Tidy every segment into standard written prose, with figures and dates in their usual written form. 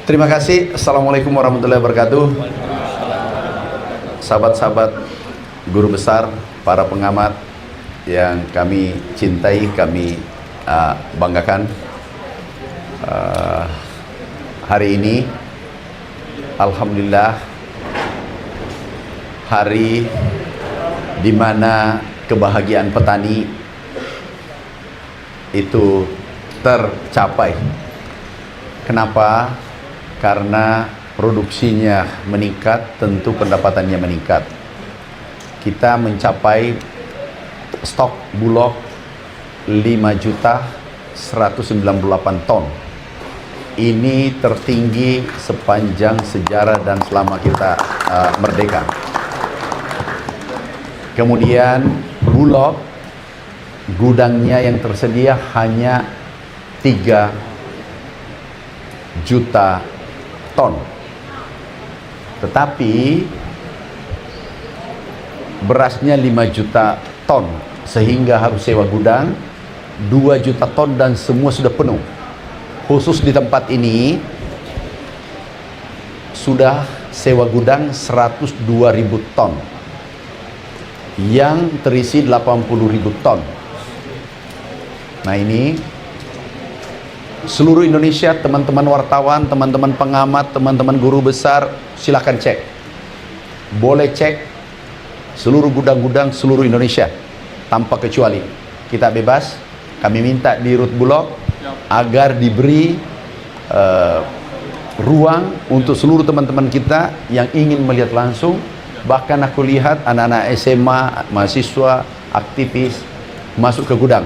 Terima kasih. Assalamualaikum warahmatullahi wabarakatuh. Sahabat-sahabat guru besar, para pengamat yang kami cintai, kami banggakan. Hari ini alhamdulillah hari di mana kebahagiaan petani itu tercapai. Kenapa? Karena produksinya meningkat, tentu pendapatannya meningkat. Kita mencapai stok bulog 5.198 ton. Ini tertinggi sepanjang sejarah dan selama kita merdeka. Kemudian bulog gudangnya yang tersedia hanya 3 juta ton. Tetapi berasnya 5 juta ton, sehingga harus sewa gudang 2 juta ton dan semua sudah penuh. Khusus di tempat ini sudah sewa gudang 102.000 ton yang terisi 80.000 ton. Nah, ini seluruh Indonesia, teman-teman wartawan, teman-teman pengamat, teman-teman guru besar, silakan cek. Boleh cek seluruh gudang-gudang seluruh Indonesia tanpa kecuali. Kita bebas. Kami minta di Rut Bulog agar diberi ruang untuk seluruh teman-teman kita yang ingin melihat langsung. Bahkan aku lihat anak-anak SMA, mahasiswa, aktivis masuk ke gudang.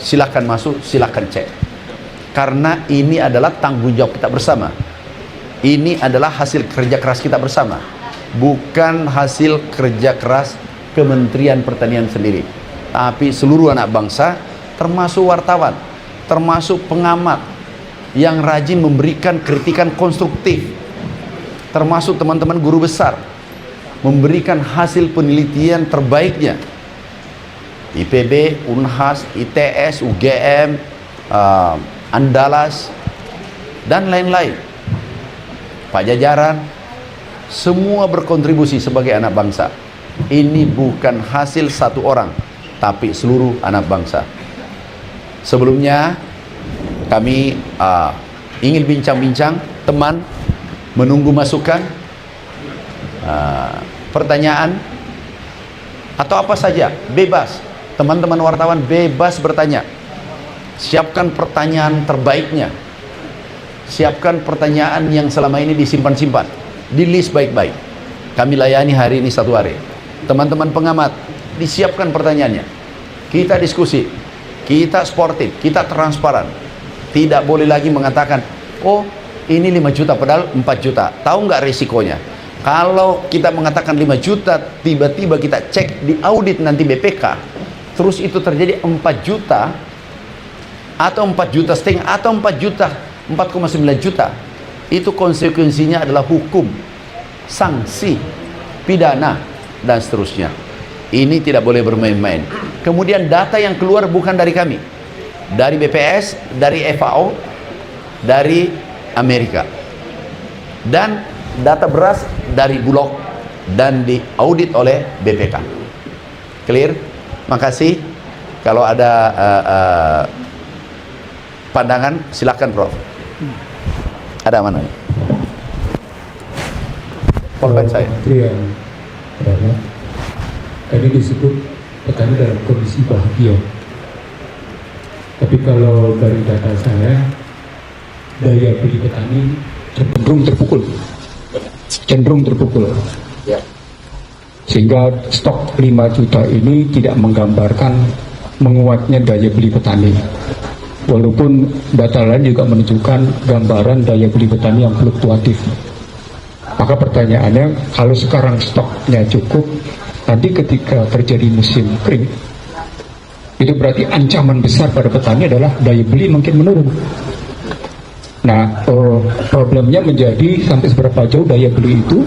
Silakan masuk, silakan cek. Karena ini adalah tanggung jawab kita bersama. Ini adalah hasil kerja keras kita bersama, bukan hasil kerja keras Kementerian Pertanian sendiri, tapi seluruh anak bangsa, termasuk wartawan, termasuk pengamat yang rajin memberikan kritikan konstruktif, termasuk teman-teman guru besar memberikan hasil penelitian terbaiknya. IPB, Unhas, ITS, UGM, Andalas, dan lain-lain, Pajajaran, semua berkontribusi sebagai anak bangsa. Ini bukan hasil satu orang, tapi seluruh anak bangsa. Sebelumnya kami ingin bincang-bincang, teman menunggu masukan, pertanyaan, atau apa saja, bebas. Teman-teman wartawan bebas bertanya. Siapkan pertanyaan terbaiknya. Siapkan pertanyaan yang selama ini disimpan-simpan, di list baik-baik. Kami layani hari ini 1 hari. Teman-teman pengamat, disiapkan pertanyaannya. Kita diskusi, kita sportif, kita transparan. Tidak boleh lagi mengatakan, oh ini 5 juta padahal 4 juta. Tahu nggak resikonya? Kalau kita mengatakan 5 juta, tiba-tiba kita cek di audit nanti BPK, terus itu terjadi 4 juta, atau 4 juta setengah, atau 4 juta, 4,9 juta, itu konsekuensinya adalah hukum, sanksi, pidana, dan seterusnya. Ini tidak boleh bermain-main. Kemudian data yang keluar bukan dari kami, dari BPS, dari FAO, dari Amerika, dan data beras dari Bulog dan diaudit oleh BPK. Clear? Makasih. Kalau ada pandangan, silakan, Prof. Ada mana? Polpen saya. Yang pertama, tadi disebut petani dalam kondisi bahagia. Tapi kalau dari data saya, daya beli petani cenderung terpukul. Ya. Sehingga stok 5 juta ini tidak menggambarkan menguatnya daya beli petani. Walaupun data lain juga menunjukkan gambaran daya beli petani yang fluktuatif. Maka pertanyaannya, kalau sekarang stoknya cukup, nanti ketika terjadi musim kering, itu berarti ancaman besar pada petani adalah daya beli makin menurun. Nah, problemnya menjadi sampai seberapa jauh daya beli itu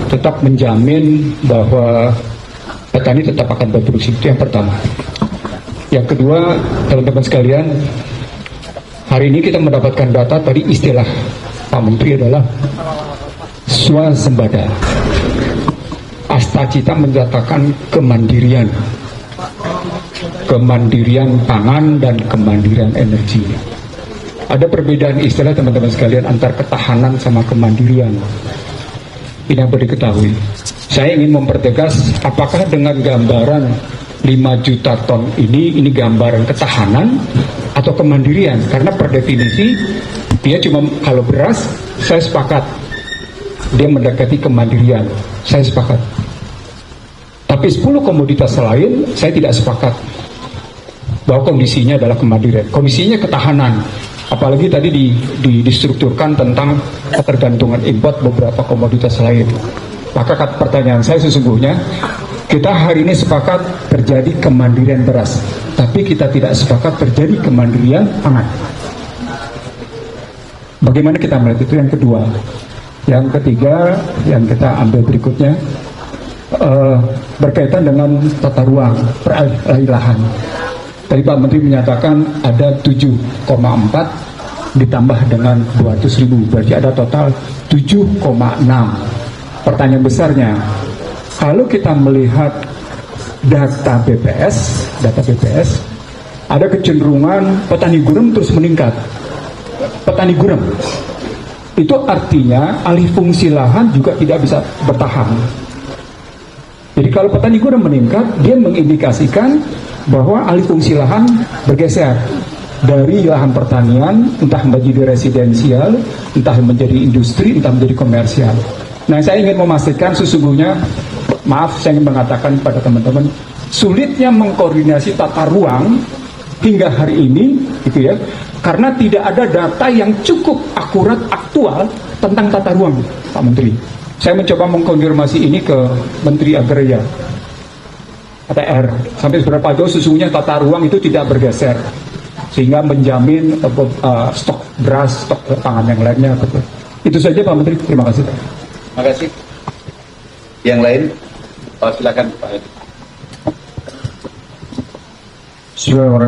tetap menjamin bahwa petani tetap akan berproduksi. Itu yang pertama. Yang kedua, teman-teman sekalian, hari ini kita mendapatkan data tadi istilah Pak Menteri adalah swasembada. Astacita menyatakan kemandirian pangan dan kemandirian energi. Ada perbedaan istilah teman-teman sekalian antara ketahanan sama kemandirian. Ini yang perlu diketahui. Saya ingin mempertegas apakah dengan gambaran 5 juta ton ini gambaran ketahanan atau kemandirian, karena per definisi dia cuma, kalau beras saya sepakat dia mendekati kemandirian, saya sepakat. Tapi 10 komoditas lain saya tidak sepakat bahwa kondisinya adalah kemandirian, kondisinya ketahanan. Apalagi tadi distrukturkan tentang ketergantungan import beberapa komoditas lain. Maka pertanyaan saya sesungguhnya, kita hari ini sepakat terjadi kemandirian beras, tapi kita tidak sepakat terjadi kemandirian pangan. Bagaimana kita melihat itu? Yang kedua. Yang ketiga, yang kita ambil berikutnya, berkaitan dengan tata ruang peralihan lahan. Tadi Pak Menteri menyatakan ada 7,4 ditambah dengan 200.000, berarti ada total 7,6. Pertanyaan besarnya, kalau kita melihat data BPS, ada kecenderungan petani gurem terus meningkat. Petani gurem itu artinya alih fungsi lahan juga tidak bisa bertahan. Jadi kalau petani gurem meningkat, dia mengindikasikan bahwa alih fungsi lahan bergeser dari lahan pertanian, entah menjadi residensial, entah menjadi industri, entah menjadi komersial. Nah, saya ingin memastikan sesungguhnya, maaf saya ingin mengatakan kepada teman-teman, sulitnya mengkoordinasi tata ruang hingga hari ini, gitu ya, karena tidak ada data yang cukup akurat, aktual tentang tata ruang, Pak Menteri. Saya mencoba mengkonfirmasi ini ke Menteri Agraria, ATR, sampai seberapa jauh sesungguhnya tata ruang itu tidak bergeser, sehingga menjamin stok beras, stok pangan yang lainnya. Itu saja Pak Menteri, terima kasih. Terima kasih. Yang lain, silakan Pak Edi.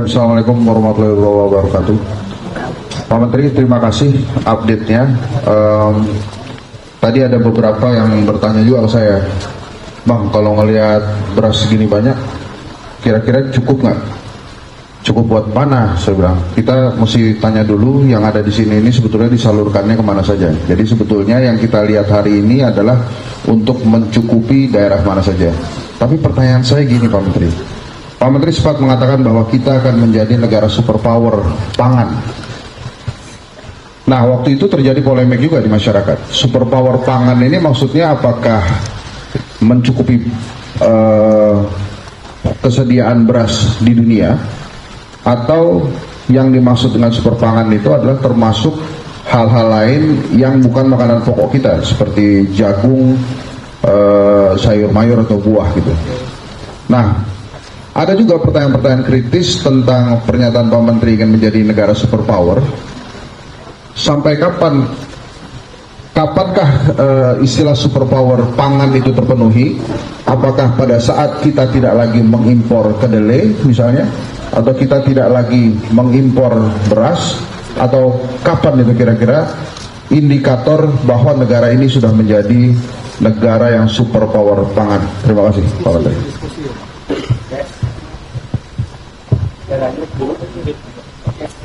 Assalamualaikum warahmatullahi wabarakatuh. Pak Menteri, terima kasih update-nya. Tadi ada beberapa yang bertanya juga ke saya, Bang, kalau ngelihat beras segini banyak, kira-kira cukup nggak? Cukup buat mana? Saya bilang, kita mesti tanya dulu yang ada di sini ini sebetulnya disalurkannya kemana saja. Jadi sebetulnya yang kita lihat hari ini adalah untuk mencukupi daerah mana saja. Tapi pertanyaan saya gini Pak Menteri, Pak Menteri sempat mengatakan bahwa kita akan menjadi negara superpower pangan. Nah, waktu itu terjadi polemik juga di masyarakat. Superpower pangan ini maksudnya apakah mencukupi kesediaan beras di dunia, atau yang dimaksud dengan super pangan itu adalah termasuk hal-hal lain yang bukan makanan pokok kita, seperti jagung, sayur mayur atau buah gitu. Nah, ada juga pertanyaan-pertanyaan kritis tentang pernyataan Pak Menteri ingin menjadi negara superpower. Sampai kapankah istilah superpower pangan itu terpenuhi? Apakah pada saat kita tidak lagi mengimpor kedelai misalnya, atau kita tidak lagi mengimpor beras, atau kapan itu kira-kira indikator bahwa negara ini sudah menjadi negara yang superpower pangan? Terima kasih Pak Menteri.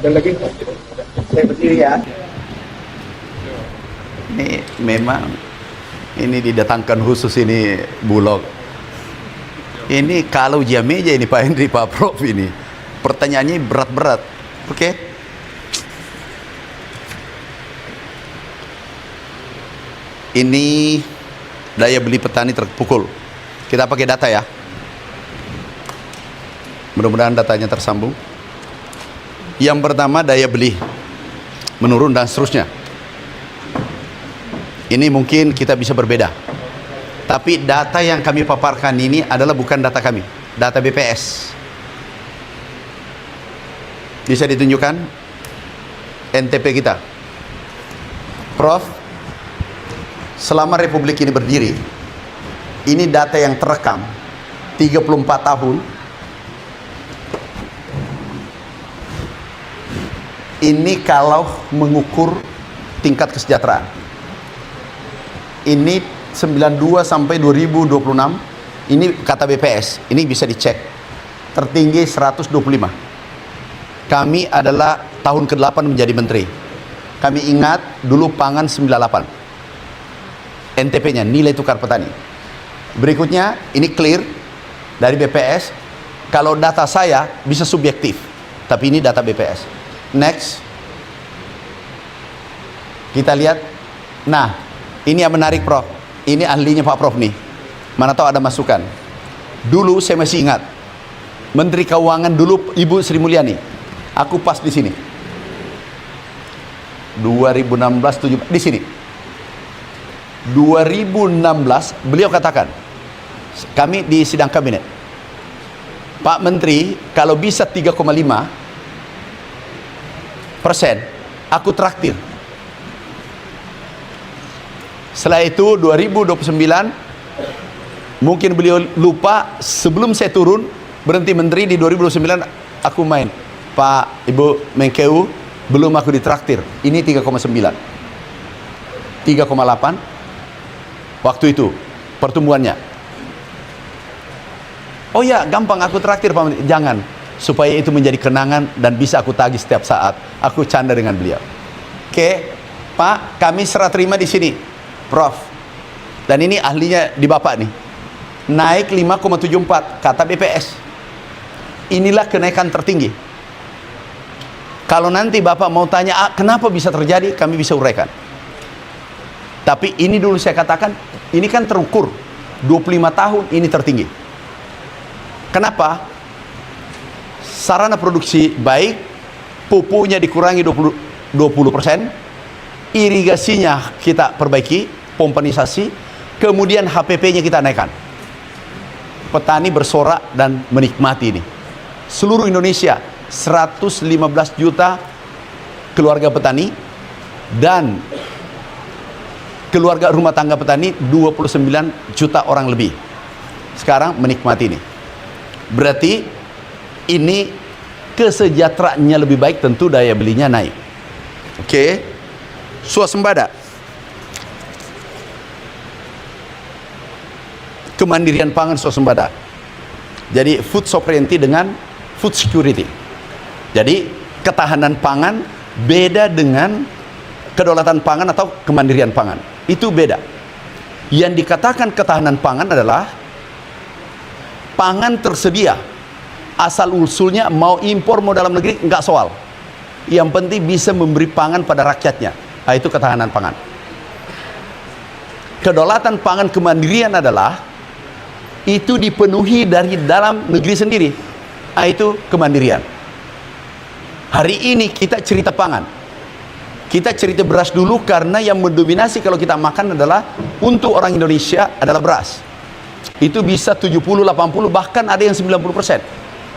Ada lagi? Saya berdiri ya. Ini memang ini didatangkan khusus ini Bulog. Ini kalau jam meja ini Pak Henry, Pak Prof ini pertanyaannya berat-berat. Oke? Ini daya beli petani terpukul. Kita pakai data ya. Mudah-mudahan datanya tersambung. Yang pertama daya beli menurun dan seterusnya. Ini mungkin kita bisa berbeda. Tapi data yang kami paparkan ini adalah bukan data kami, data BPS. Bisa ditunjukkan NTP kita. Prof, selama Republik ini berdiri, ini data yang terekam 34 tahun. Ini kalau mengukur tingkat kesejahteraan. Ini 92 sampai 2026, ini kata BPS, ini bisa dicek, tertinggi 125. Kami adalah tahun ke-8 menjadi menteri. Kami ingat dulu pangan 98. NTP-nya, nilai tukar petani. Berikutnya, ini clear dari BPS. Kalau data saya bisa subjektif, tapi ini data BPS. Next. Kita lihat. Nah, ini yang menarik, Prof. Ini ahlinya Pak Prof nih. Mana tahu ada masukan. Dulu saya masih ingat, Menteri Keuangan dulu Ibu Sri Mulyani. Aku pas di sini. 2016 17 di sini. 2016 beliau katakan, kami di sidang kabinet, Pak Menteri, kalau bisa 3,5%, aku traktir. Setelah itu 2029, mungkin beliau lupa, sebelum saya turun berhenti menteri di 2029, aku main, Pak Ibu Menkeu, belum aku ditraktir. Ini 3,9, 3,8 waktu itu pertumbuhannya. Oh ya, gampang aku traktir Pak Menteri. Jangan, supaya itu menjadi kenangan dan bisa aku tagih setiap saat. Aku canda dengan beliau. Oke, Pak, kami serah terima di sini, Prof. Dan ini ahlinya di Bapak nih. Naik 5,74 kata BPS. Inilah kenaikan tertinggi. Kalau nanti Bapak mau tanya, kenapa bisa terjadi, kami bisa uraikan. Tapi ini dulu saya katakan, ini kan terukur 25 tahun ini tertinggi. Kenapa? Sarana produksi baik, pupuknya dikurangi 20%, irigasinya kita perbaiki, pompanisasi, kemudian HPP-nya kita naikkan. Petani bersorak dan menikmati ini. Seluruh Indonesia 115 juta keluarga petani dan keluarga rumah tangga petani 29 juta orang lebih sekarang menikmati ini. Berarti ini kesejahteraannya lebih baik, tentu daya belinya naik. Oke. Swasembada, kemandirian pangan, swasembada. Jadi food sovereignty dengan food security. Jadi ketahanan pangan beda dengan kedaulatan pangan atau kemandirian pangan. Itu beda. Yang dikatakan ketahanan pangan adalah pangan tersedia, asal usulnya mau impor mau dalam negeri enggak soal. Yang penting bisa memberi pangan pada rakyatnya. Nah, itu ketahanan pangan. Kedaulatan pangan, kemandirian adalah itu dipenuhi dari dalam negeri sendiri. Nah, itu kemandirian. Hari ini kita cerita pangan. Kita cerita beras dulu karena yang mendominasi kalau kita makan adalah untuk orang Indonesia adalah beras. Itu bisa 70, 80, bahkan ada yang 90%.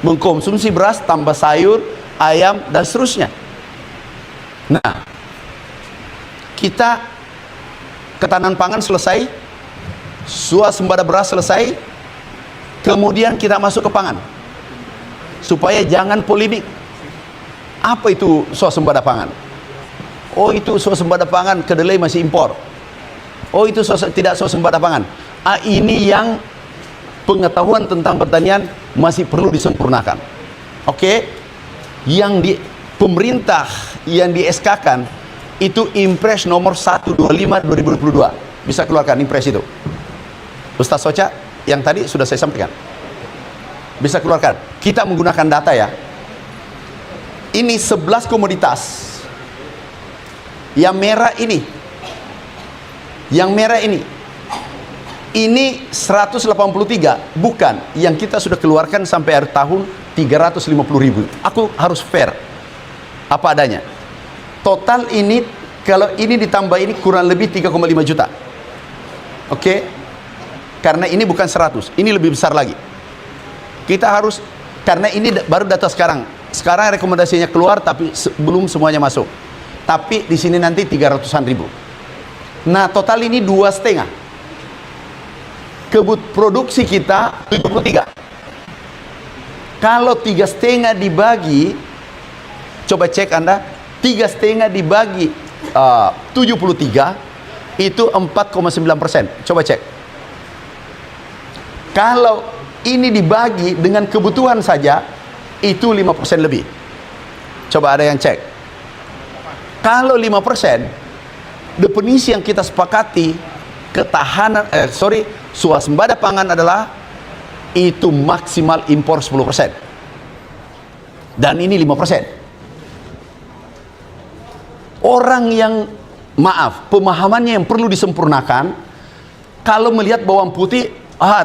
Mengkonsumsi beras tambah sayur, ayam, dan seterusnya. Nah, kita ketahanan pangan selesai, swasembada beras selesai, kemudian kita masuk ke pangan. Supaya jangan polemik. Apa itu swasembada pangan? Oh, itu swasembada pangan, kedelai masih impor. Oh, itu tidak swasembada pangan. Ini yang pengetahuan tentang pertanian masih perlu disempurnakan. Oke. Yang di pemerintah yang di SK-kan itu Impres nomor 125 2022. Bisa keluarkan Impres itu. Ustaz Soca yang tadi sudah saya sampaikan. Bisa keluarkan. Kita menggunakan data ya. Ini 11 komoditas. Yang merah ini. Yang merah ini. Ini 183, bukan yang kita sudah keluarkan sampai akhir tahun 350.000. Aku harus fair. Apa adanya. Total ini, kalau ini ditambah ini kurang lebih 3,5 juta. Oke? Karena ini bukan 100, ini lebih besar lagi. Kita harus, karena ini baru data sekarang. Sekarang rekomendasinya keluar tapi belum semuanya masuk. Tapi di sini nanti 300-an ribu. Nah, total ini 2,5. Produksi kita 73. Kalau 3,5 dibagi, coba cek Anda, 3,5 dibagi 73 itu 4,9%. Coba cek. Kalau ini dibagi dengan kebutuhan saja, itu 5% lebih. Coba ada yang cek. Kalau 5%, definisi yang kita sepakati, ketahanan, swasembada pangan adalah itu maksimal impor 10%. Dan ini 5%. Orang yang, maaf, pemahamannya yang perlu disempurnakan, kalau melihat bawang putih,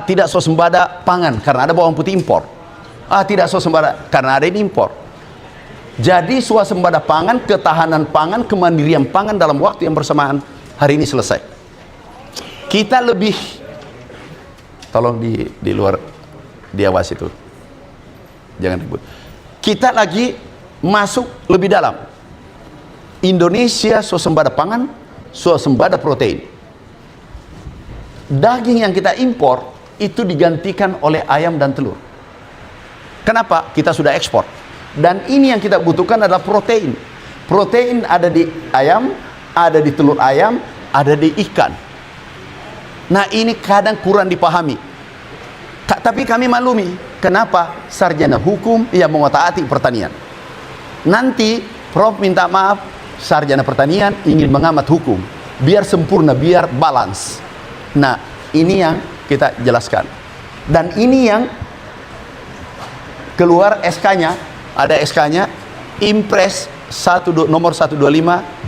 tidak swasembada pangan karena ada bawang putih impor. Tidak swasembada karena ada ini impor. Jadi swasembada pangan, ketahanan pangan, kemandirian pangan dalam waktu yang bersamaan hari ini selesai. Kita lebih, tolong di luar, diawas itu, jangan ribut. Kita lagi masuk lebih dalam. Indonesia swasembada pangan, swasembada protein. Daging yang kita impor itu digantikan oleh ayam dan telur. Kenapa? Kita sudah ekspor. Dan ini yang kita butuhkan adalah protein. Protein ada di ayam, ada di telur ayam, ada di ikan. Nah, ini kadang kurang dipahami. Tapi kami maklumi. Kenapa? Sarjana hukum yang mengotak-atik pertanian. Nanti Prof minta maaf, sarjana pertanian ingin mengamat hukum. Biar sempurna, biar balance. Nah, ini yang kita jelaskan. Dan ini yang keluar SK-nya, ada SK-nya, Impres nomor 125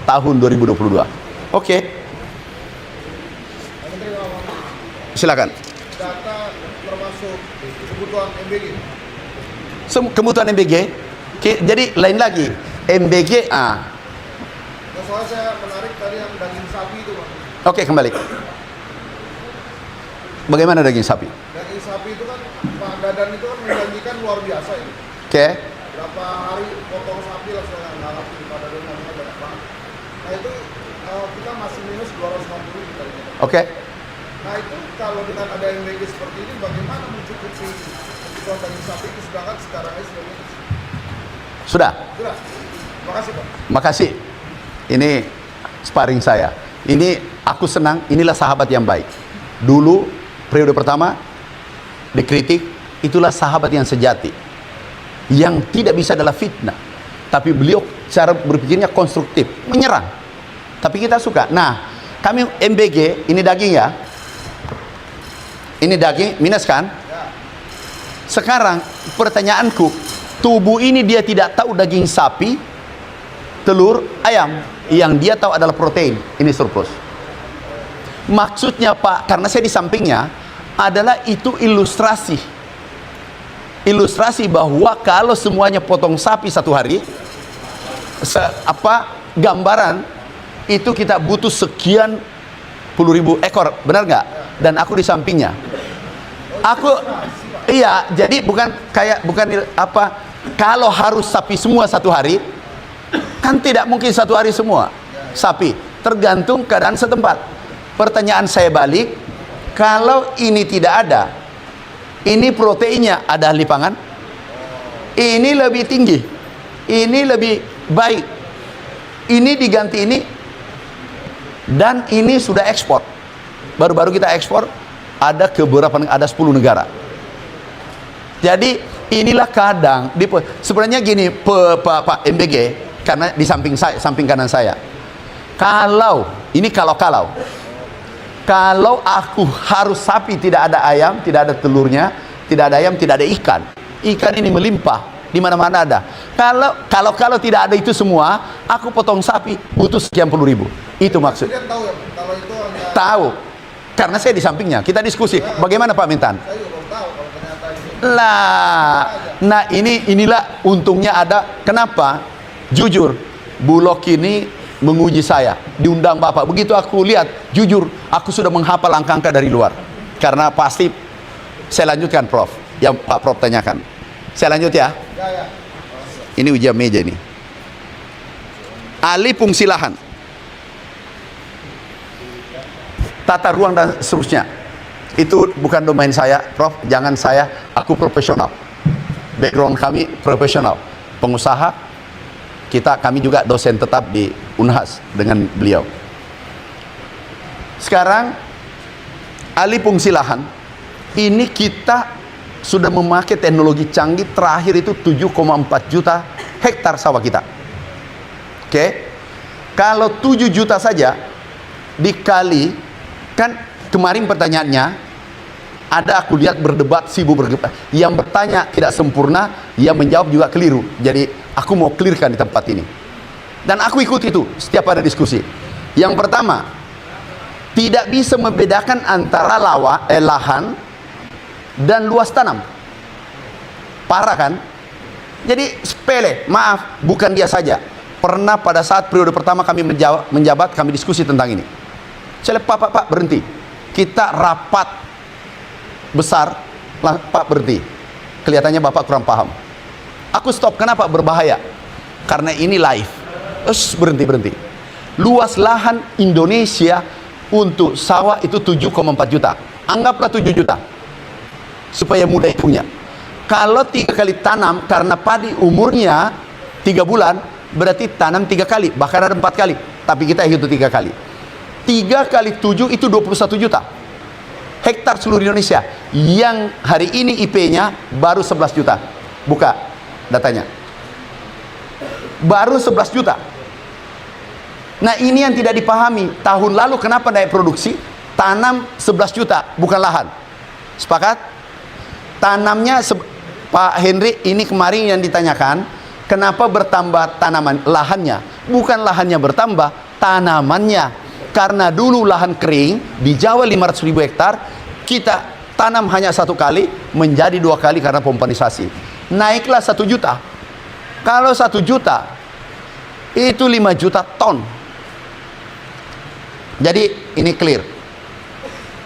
tahun 2022. Oke. Silakan. Data termasuk kebutuhan MBG. Kebutuhan MBG. Jadi lain lagi. MBG Nah, soalnya saya menarik tadi yang daging sapi itu, Pak. Oke, kembali. Bagaimana daging sapi? Daging sapi itu kan Pak Dadan itu kan menjanjikan luar biasa ini. Oke. Berapa hari potong sapi lah saya nggak ngerti Pak Dadan ngomongnya banyak banget. Nah itu kita masih minus 250 tadi. Oke. Nah itu kalau dengan ada MBG seperti ini bagaimana mencukupi kebutuhan daging sapi itu, sedangkan sekarang ini sudah minus. Sudah. Sudah. Makasih Pak. Makasih. Ini sparring saya. Ini aku senang, inilah sahabat yang baik. Dulu periode pertama dikritik, itulah sahabat yang sejati. Yang tidak bisa adalah fitnah. Tapi beliau cara berpikirnya konstruktif, menyerang. Tapi kita suka. Nah, kami MBG, ini daging ya. Ini daging, minus kan? Sekarang pertanyaanku, tubuh ini dia tidak tahu daging sapi, telur, ayam. Yang dia tahu adalah protein. Ini surplus. Maksudnya Pak, karena saya di sampingnya, adalah itu ilustrasi. Ilustrasi bahwa kalau semuanya potong sapi satu hari, gambaran itu kita butuh sekian puluh ribu ekor, benar nggak? Dan aku di sampingnya. Iya, jadi bukan kalau harus sapi semua satu hari, kan tidak mungkin satu hari semua sapi, tergantung keadaan setempat. Pertanyaan saya balik, kalau ini tidak ada, ini proteinnya ada ahli pangan, ini lebih tinggi, ini lebih baik, ini diganti ini, dan ini sudah ekspor. Baru-baru kita ekspor, ada ada 10 negara. Jadi inilah kadang sebenarnya gini Pak MBG, karena di samping kanan saya. Kalau aku harus sapi, tidak ada ayam, tidak ada telurnya, tidak ada ayam, tidak ada ikan. Ikan ini melimpah di mana-mana ada. Kalau tidak ada itu semua, aku potong sapi butuh sekian puluh ribu. Itu maksud. Dia tahu ya, kalau itu hanya Tahu. Karena saya di sampingnya, kita diskusi. Bagaimana Pak Mintan? saya juga belum tahu kalau ternyata ini. Nah inilah untungnya ada. Kenapa? Jujur, Bulog ini menguji saya, diundang Bapak. Begitu aku lihat, jujur, aku sudah menghafal angka-angka dari luar. Karena pasti saya lanjutkan Prof, yang Pak Prof tanyakan. Saya lanjut ya. Ya. Ini ujian meja ini. Alih fungsi lahan, tata ruang dan seterusnya. Itu bukan domain saya, Prof. Jangan aku profesional. Background kami profesional, pengusaha. Kami juga dosen tetap di Unhas dengan beliau. Sekarang alih fungsi lahan ini kita sudah memakai teknologi canggih, terakhir itu 7,4 juta hektar sawah kita. Oke. Kalau 7 juta saja dikali, kan kemarin pertanyaannya ada, aku lihat berdebat, sibuk berdebat. Yang bertanya tidak sempurna, yang menjawab juga keliru. Jadi aku mau clearkan di tempat ini. Dan aku ikut itu setiap ada diskusi. Yang pertama, tidak bisa membedakan antara lahan dan luas tanam. Parah kan? Jadi sepele, maaf, bukan dia saja. Pernah pada saat periode pertama kami menjabat, kami diskusi tentang ini. Saya lihat, Pak, berhenti. Kita rapat besar, Pak berhenti. Kelihatannya Bapak kurang paham. Aku stop, kenapa? Berbahaya. Karena ini live. Berhenti. Luas lahan Indonesia untuk sawah itu 7,4 juta. Anggaplah 7 juta. Supaya mudah punya. Kalau 3 kali tanam, karena padi umurnya 3 bulan, berarti tanam 3 kali, bahkan ada 4 kali. Tapi kita hitung 3 kali. 3 kali 7 itu 21 juta hektar seluruh Indonesia. Yang hari ini IP-nya baru 11 juta. Buka datanya. Baru 11 juta. Nah, ini yang tidak dipahami. Tahun lalu kenapa naik produksi? Tanam 11 juta, bukan lahan. Sepakat? Tanamnya, Pak Henry, ini kemarin yang ditanyakan, kenapa bertambah tanaman lahannya? Bukan lahannya bertambah, tanamannya. Karena dulu lahan kering di Jawa 500.000 hektar, kita tanam hanya 1 kali, menjadi 2 kali karena pompanisasi. Naiklah 1 juta. Kalau 1 juta itu 5 juta ton. Jadi ini clear.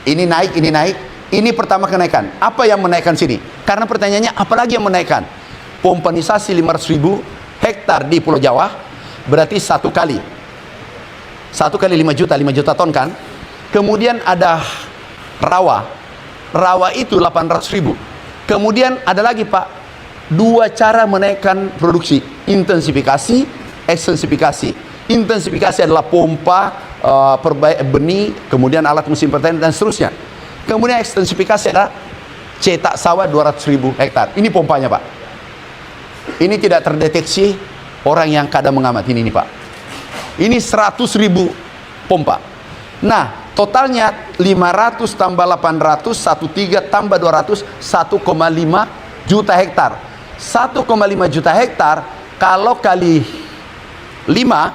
Ini naik, ini naik. Ini pertama kenaikan. Apa yang menaikkan sini? Karena pertanyaannya, apalagi yang menaikkan? Pompanisasi 500.000 hektar di Pulau Jawa, berarti 1 kali. 1 kali 5 juta ton kan? Kemudian ada rawa. Rawa itu 800.000. Kemudian ada lagi, Pak, 2 cara menaikkan produksi. Intensifikasi, ekstensifikasi. Intensifikasi adalah pompa, perbaik benih, kemudian alat musim pertanian dan seterusnya. Kemudian ekstensifikasi adalah cetak sawah 200.000 hektar. Ini pompanya, Pak. Ini tidak terdeteksi orang yang kadang mengamati ini, Pak. Ini 100.000 pompa. Nah, totalnya 500 tambah 800, 13 tambah 200, 1,5 juta hektar. 1,5 juta hektar, kalau kali 5,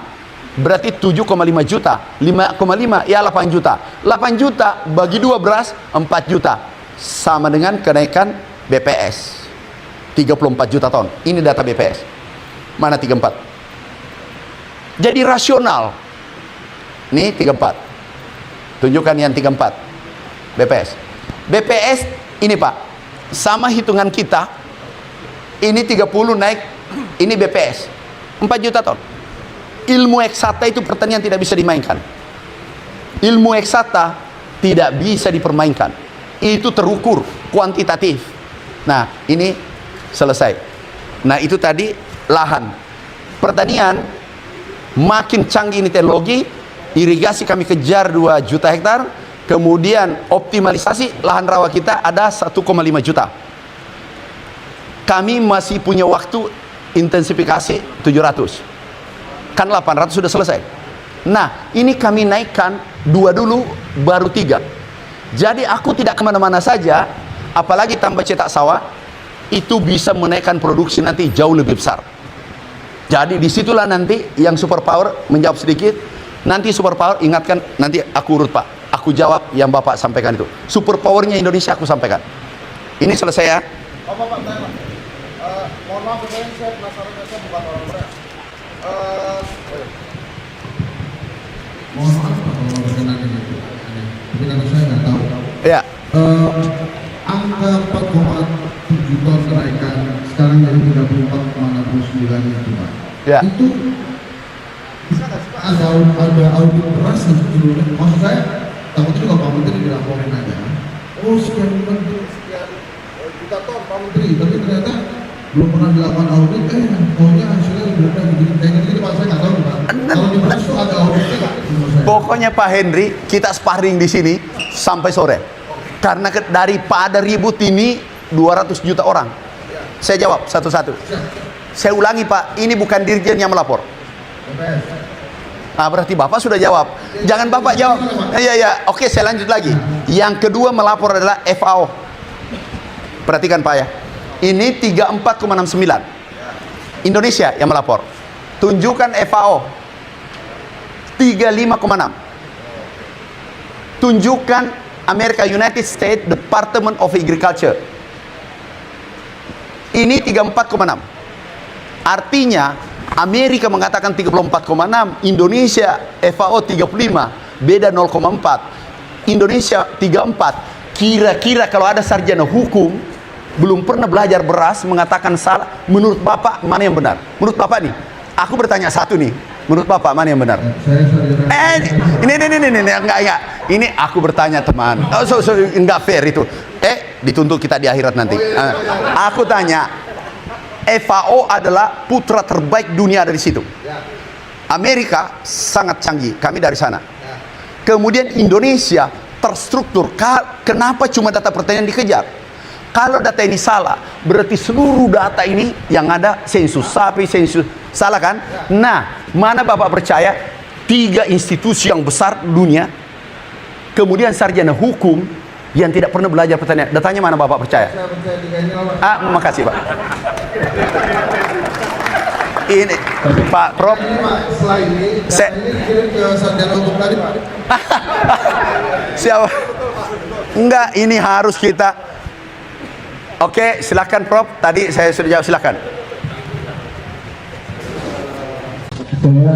berarti 7,5 juta. 5,5 ya 8 juta. 8 juta bagi 2 beras 4 juta. Sama dengan kenaikan BPS 34 juta ton. Ini data BPS. Mana 34? Jadi rasional. Nih 34. Tunjukkan yang 34. BPS. BPS ini, Pak, sama hitungan kita. Ini 30 naik, ini BPS 4 juta ton. Ilmu eksakta itu pertanian tidak bisa dimainkan. Ilmu eksakta tidak bisa dipermainkan. Itu terukur, kuantitatif. Nah, ini selesai. Nah, itu tadi lahan. Pertanian makin canggih ini teknologi. Irigasi kami kejar 2 juta hektar. Kemudian optimalisasi lahan rawa kita ada 1,5 juta. Kami masih punya waktu intensifikasi 700. Kan 800 sudah selesai. Nah, ini kami naikkan 2 dulu, baru 3. Jadi aku tidak kemana-mana saja, apalagi tambah cetak sawah, itu bisa menaikkan produksi nanti jauh lebih besar. Jadi disitulah nanti yang superpower menjawab sedikit. Nanti superpower, ingatkan, nanti aku urut, Pak. Aku jawab yang Bapak sampaikan itu. Superpowernya Indonesia aku sampaikan. Ini selesai ya. Pak, mohon maaf, saya penasaran, saya bukan orang saya. Mohon maaf kalau berkenan dengan itu. Tapi karena saya nggak tahu. Ya. Angka 4,7 ton kenaikan sekarang dari 34,69 itu, Pak. Ya. Itu ada audit beras sebelumnya. Maksud saya, takutnya juga Pak Menteri dilaporin aja. Oh, sekian juta ton Pak Menteri, tapi ternyata belum pernah dilakukan audit, maunya hasilnya lebih rendah gitu. Kayak gitu Pak, saya nggak tahu Pak. Kalau di Beras tuh ada auditnya nggak? Menurut saya. Pokoknya Pak Henry, kita sparring di sini sampai sore. Karena daripada ribut ini 200 juta orang. Saya jawab satu-satu. Saya ulangi Pak, ini bukan dirjen yang melapor. Nah, berarti Bapak sudah jawab. Jangan Bapak jawab. Ya. Oke, saya lanjut lagi. Yang kedua melapor adalah FAO. Perhatikan Pak ya. Ini 34,69. Indonesia yang melapor. Tunjukkan FAO. 35,6. Tunjukkan Amerika United States Department of Agriculture. Ini 34,6. Artinya Amerika mengatakan 34,6, Indonesia FAO 35, beda 0,4. Indonesia 34. Kira-kira kalau ada sarjana hukum belum pernah belajar beras mengatakan salah, menurut Bapak mana yang benar? Menurut Bapak nih, aku bertanya satu nih, menurut Bapak mana yang benar? Ini enggak. Ini aku bertanya teman. Enggak fair itu. Dituntut kita di akhirat nanti. Aku tanya, FAO adalah putra terbaik dunia ada di situ. Amerika sangat canggih, kami dari sana. Kemudian Indonesia terstruktur. Kenapa cuma data pertanian dikejar? Kalau data ini salah, berarti seluruh data ini yang ada sensus sapi, sensus salah kan? Nah, mana Bapak percaya 3 institusi yang besar dunia, kemudian sarjana hukum yang tidak pernah belajar pertanian, datanya mana Bapak percaya? Saya percaya 3 ini Pak. Makasih Pak. Ini Pak Prof. Ini Pak, setelah ini, ini dikirim ke sarjana hukum tadi Pak. Siapa? Enggak, ini harus kita. Oke, silakan Prof. Tadi saya sudah jawab, silakan. Saya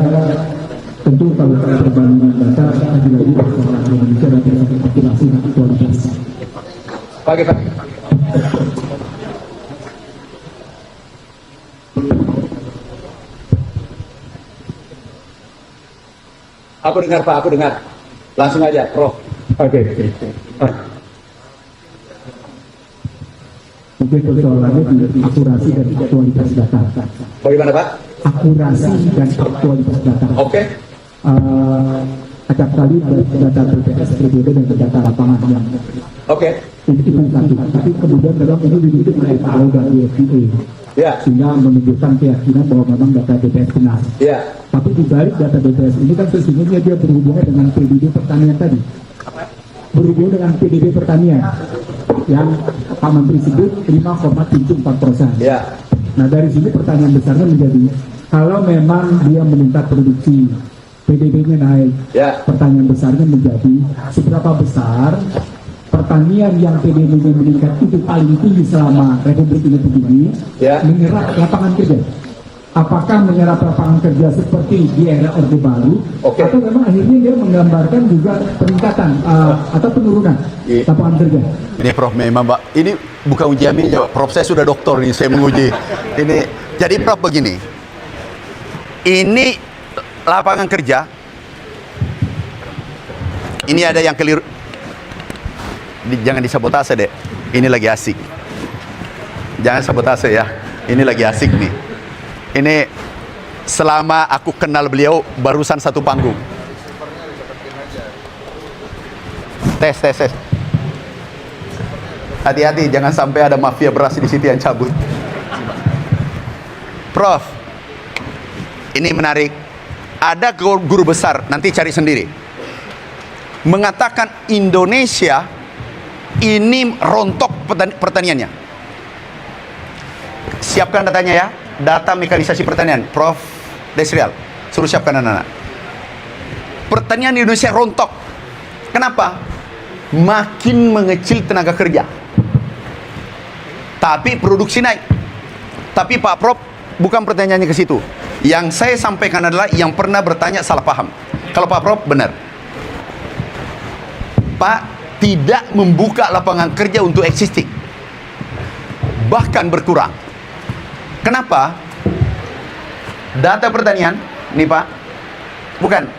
tentu kalau perbandingan data lagi-lagi persoalan Indonesia dan rekapitulasi aktualitas. Pak. Aku dengar Pak, aku dengar. Langsung aja, Prof. Oke. Mungkin persoalannya di akurasi dan aktualitas data. Bagaimana Pak? Akurasi dan aktualitas data. Oke. Acap kali data BPS berbeda dengan data lapangan yang Oke. itu satu. Tapi kemudian dalam ini dididik oleh FAO dan USDA. Ya. Sehingga menunjukkan keyakinan bahwa memang data BPS benar. Ya. Tapi di balik data BPS ini kan sesungguhnya dia berhubungan dengan PDB pertanian tadi. Berhubungan dengan PDB pertanian yang Pak Menteri sebut 5,74%. Ya. Nah dari sini pertanyaan besarnya menjadi, kalau memang dia meningkat produksi, PDB-nya naik, Ya. pertanyaan besarnya menjadi seberapa besar pertanian yang PDB-nya meningkat itu paling tinggi selama Republik ini begini, Ya. menyerap lapangan kerja. Apakah menyerap lapangan kerja seperti di era Orde Baru, Oke. atau memang akhirnya dia menggambarkan juga peningkatan atau penurunan Iya. lapangan kerja? Ini Prof memang Pak, ini bukan ujian jawab. Prof saya sudah doktor nih, saya menguji. Ini jadi Prof begini. Ini lapangan kerja. Ini ada yang keliru. Jangan disabotase deh. Ini lagi asik. Jangan sabotase ya. Ini lagi asik nih. Ini selama aku kenal beliau barusan satu panggung. Tes. Hati-hati, jangan sampai ada mafia beras di situ yang cabut. Prof, ini menarik. Ada guru besar, nanti cari sendiri, mengatakan Indonesia ini rontok pertaniannya. Siapkan datanya ya, data mekanisasi pertanian. Prof Desrial, suruh siapkan anak-anak. Pertanian Indonesia rontok. Kenapa? Makin mengecil tenaga kerja, tapi produksi naik. Tapi Pak Prof, bukan pertanyaannya ke situ. Yang saya sampaikan adalah yang pernah bertanya salah paham. Kalau Pak Prof benar, Pak tidak membuka lapangan kerja untuk existing, bahkan berkurang. Kenapa? Data pertanian, nih Pak, bukan.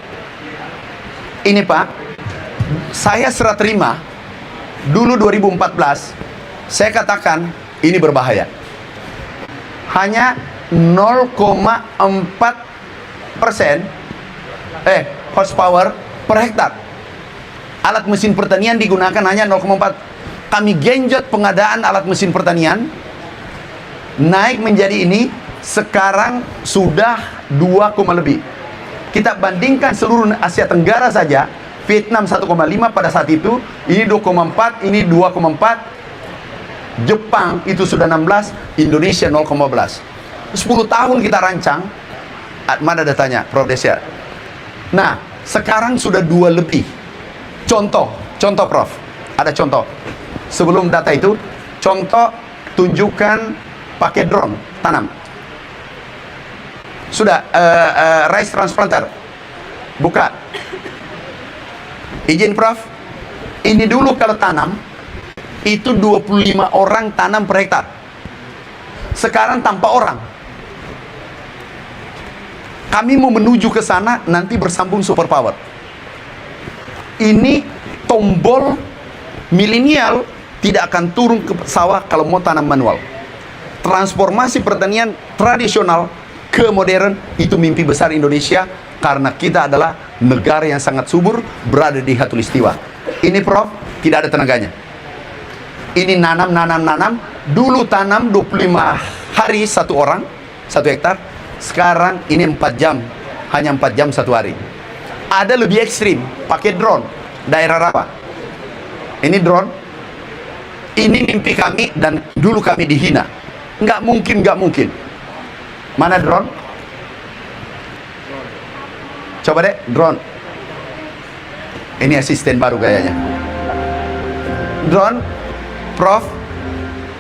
Ini Pak, saya serah terima dulu 2014, saya katakan ini berbahaya. hanya 0,4% horsepower per hektar. Alat mesin pertanian digunakan hanya 0,4. Kami genjot pengadaan alat mesin pertanian, naik menjadi ini, sekarang sudah 2, lebih. Kita bandingkan seluruh Asia Tenggara saja, Vietnam 1,5 pada saat itu, ini 2,4, ini 2,4, Jepang itu sudah 16, Indonesia 0,11. 10 tahun kita rancang. Mana datanya, Prof. Desya? Nah, sekarang sudah 2 lebih. Contoh Prof. Ada contoh. Sebelum data itu, contoh tunjukkan pakai drone tanam. Sudah, rice transplanter. Buka. Izin Prof. Ini dulu kalau tanam, itu 25 orang tanam per hektar. Sekarang tanpa orang. Kami mau menuju ke sana, nanti bersambung super power. Ini tombol milenial tidak akan turun ke sawah kalau mau tanam manual. Transformasi pertanian tradisional ke modern, itu mimpi besar Indonesia, karena kita adalah negara yang sangat subur, berada di Khatulistiwa. Ini Prof, tidak ada tenaganya. Ini nanam. Dulu tanam 25 hari 1 orang, 1 hektar. Sekarang ini 4 jam, hanya 4 jam 1 hari. Ada lebih ekstrim, pakai drone. Daerah apa? Ini drone. Ini mimpi kami, dan dulu kami dihina. Nggak mungkin. Mana drone? Coba deh, drone. Ini asisten baru kayaknya. Drone, Prof.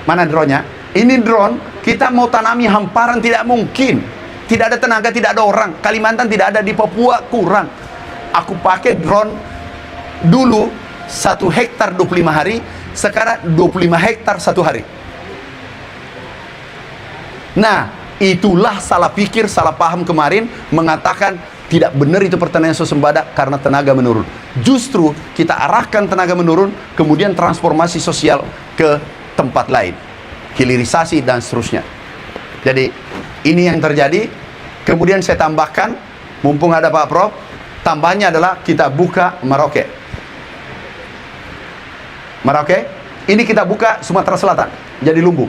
Mana drone-nya? Ini drone, kita mau tanami hamparan tidak mungkin. Tidak ada tenaga, tidak ada orang. Kalimantan tidak ada, di Papua kurang. Aku pakai drone dulu 1 hektar 25 hari, sekarang 25 hektar 1 hari. Nah, itulah salah pikir, salah paham kemarin, mengatakan tidak benar itu pertanian swasembada karena tenaga menurun. Justru kita arahkan tenaga menurun, kemudian transformasi sosial ke tempat lain, hilirisasi dan seterusnya. Jadi ini yang terjadi. Kemudian saya tambahkan, mumpung ada Pak Prof, tambahnya adalah kita buka Merauke. Ini kita buka Sumatera Selatan, jadi Lumbung.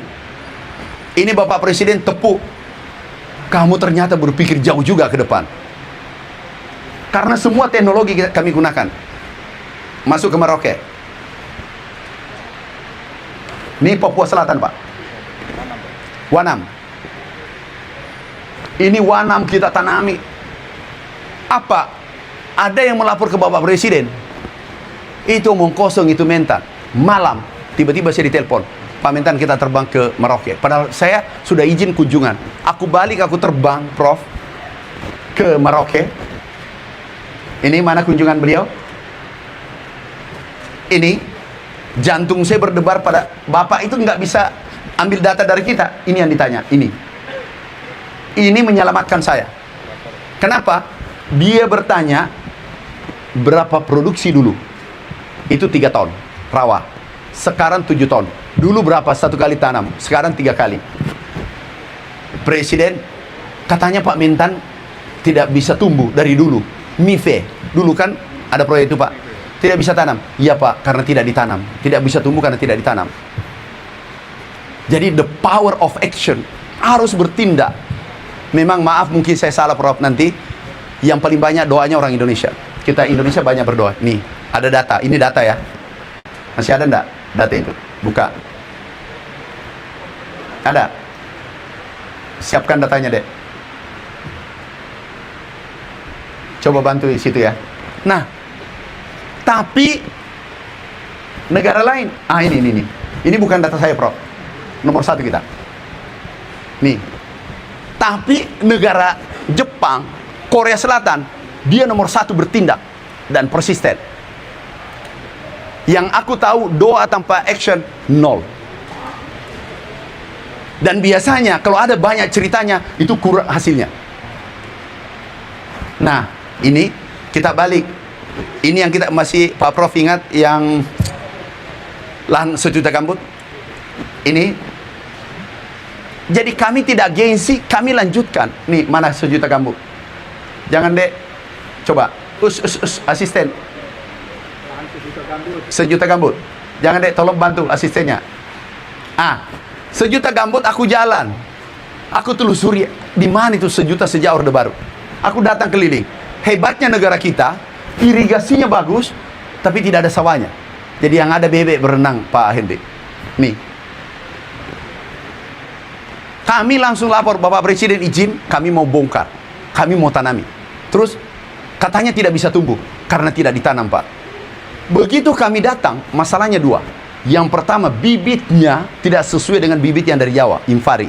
Ini Bapak Presiden tepuk, kamu ternyata berpikir jauh juga ke depan. Karena semua teknologi kami gunakan. Masuk ke Merauke. Ini Papua Selatan, Pak. Wanam. Ini Wanam kita tanami. Apa? Ada yang melapor ke Bapak Presiden. Itu omong kosong, itu mentan. Malam, tiba-tiba saya ditelepon. Pak Mentan, kita terbang ke Merauke. Padahal saya sudah izin kunjungan. Aku balik, aku terbang, Prof, ke Merauke. Ini mana kunjungan beliau? Ini jantung saya berdebar pada Bapak itu nggak bisa ambil data dari kita. Ini yang ditanya. Ini menyelamatkan saya. Kenapa? Dia bertanya berapa produksi dulu. Itu 3 ton rawa. Sekarang 7 ton. Dulu berapa 1 kali tanam? Sekarang 3 kali. Presiden katanya Pak Mentan tidak bisa tumbuh dari dulu. MIFE, dulu kan ada proyek itu Pak, tidak bisa tanam. Iya Pak, karena tidak ditanam. Tidak bisa tumbuh karena tidak ditanam. Jadi the power of action, harus bertindak. Memang maaf mungkin saya salah Prof, nanti yang paling banyak doanya orang Indonesia. Kita Indonesia banyak berdoa. Nih, ada data, ini data ya. Masih ada enggak data itu? Buka. Ada. Siapkan datanya deh. Coba bantu di situ ya. Nah, tapi negara lain, ini bukan data saya Prof, nomor 1 kita. Nih, tapi negara Jepang, Korea Selatan, dia nomor 1 bertindak dan persisten. Yang aku tahu, doa tanpa action 0. Dan biasanya kalau ada banyak ceritanya, itu kurang hasilnya. Nah, ini kita balik. Ini yang kita masih, Pak Prof ingat yang lahan 1 juta gambut? Ini Jadi kami tidak gengsi, kami lanjutkan. Nih, mana 1 juta gambut? Jangan dek, coba. Asisten. 1 juta gambut. Jangan dek, tolong bantu asistennya. 1 juta gambut aku jalan. Aku telusuri, di mana itu 1 juta sejak Orde Baru. Aku datang keliling. Hebatnya negara kita, irigasinya bagus, tapi tidak ada sawahnya. Jadi yang ada bebek berenang, Pak Hendy. Nih. Kami langsung lapor, Bapak Presiden izin, kami mau bongkar. Kami mau tanami. Terus, katanya tidak bisa tumbuh, karena tidak ditanam, Pak. Begitu kami datang, masalahnya 2. Yang pertama, bibitnya tidak sesuai dengan bibit yang dari Jawa, Infari.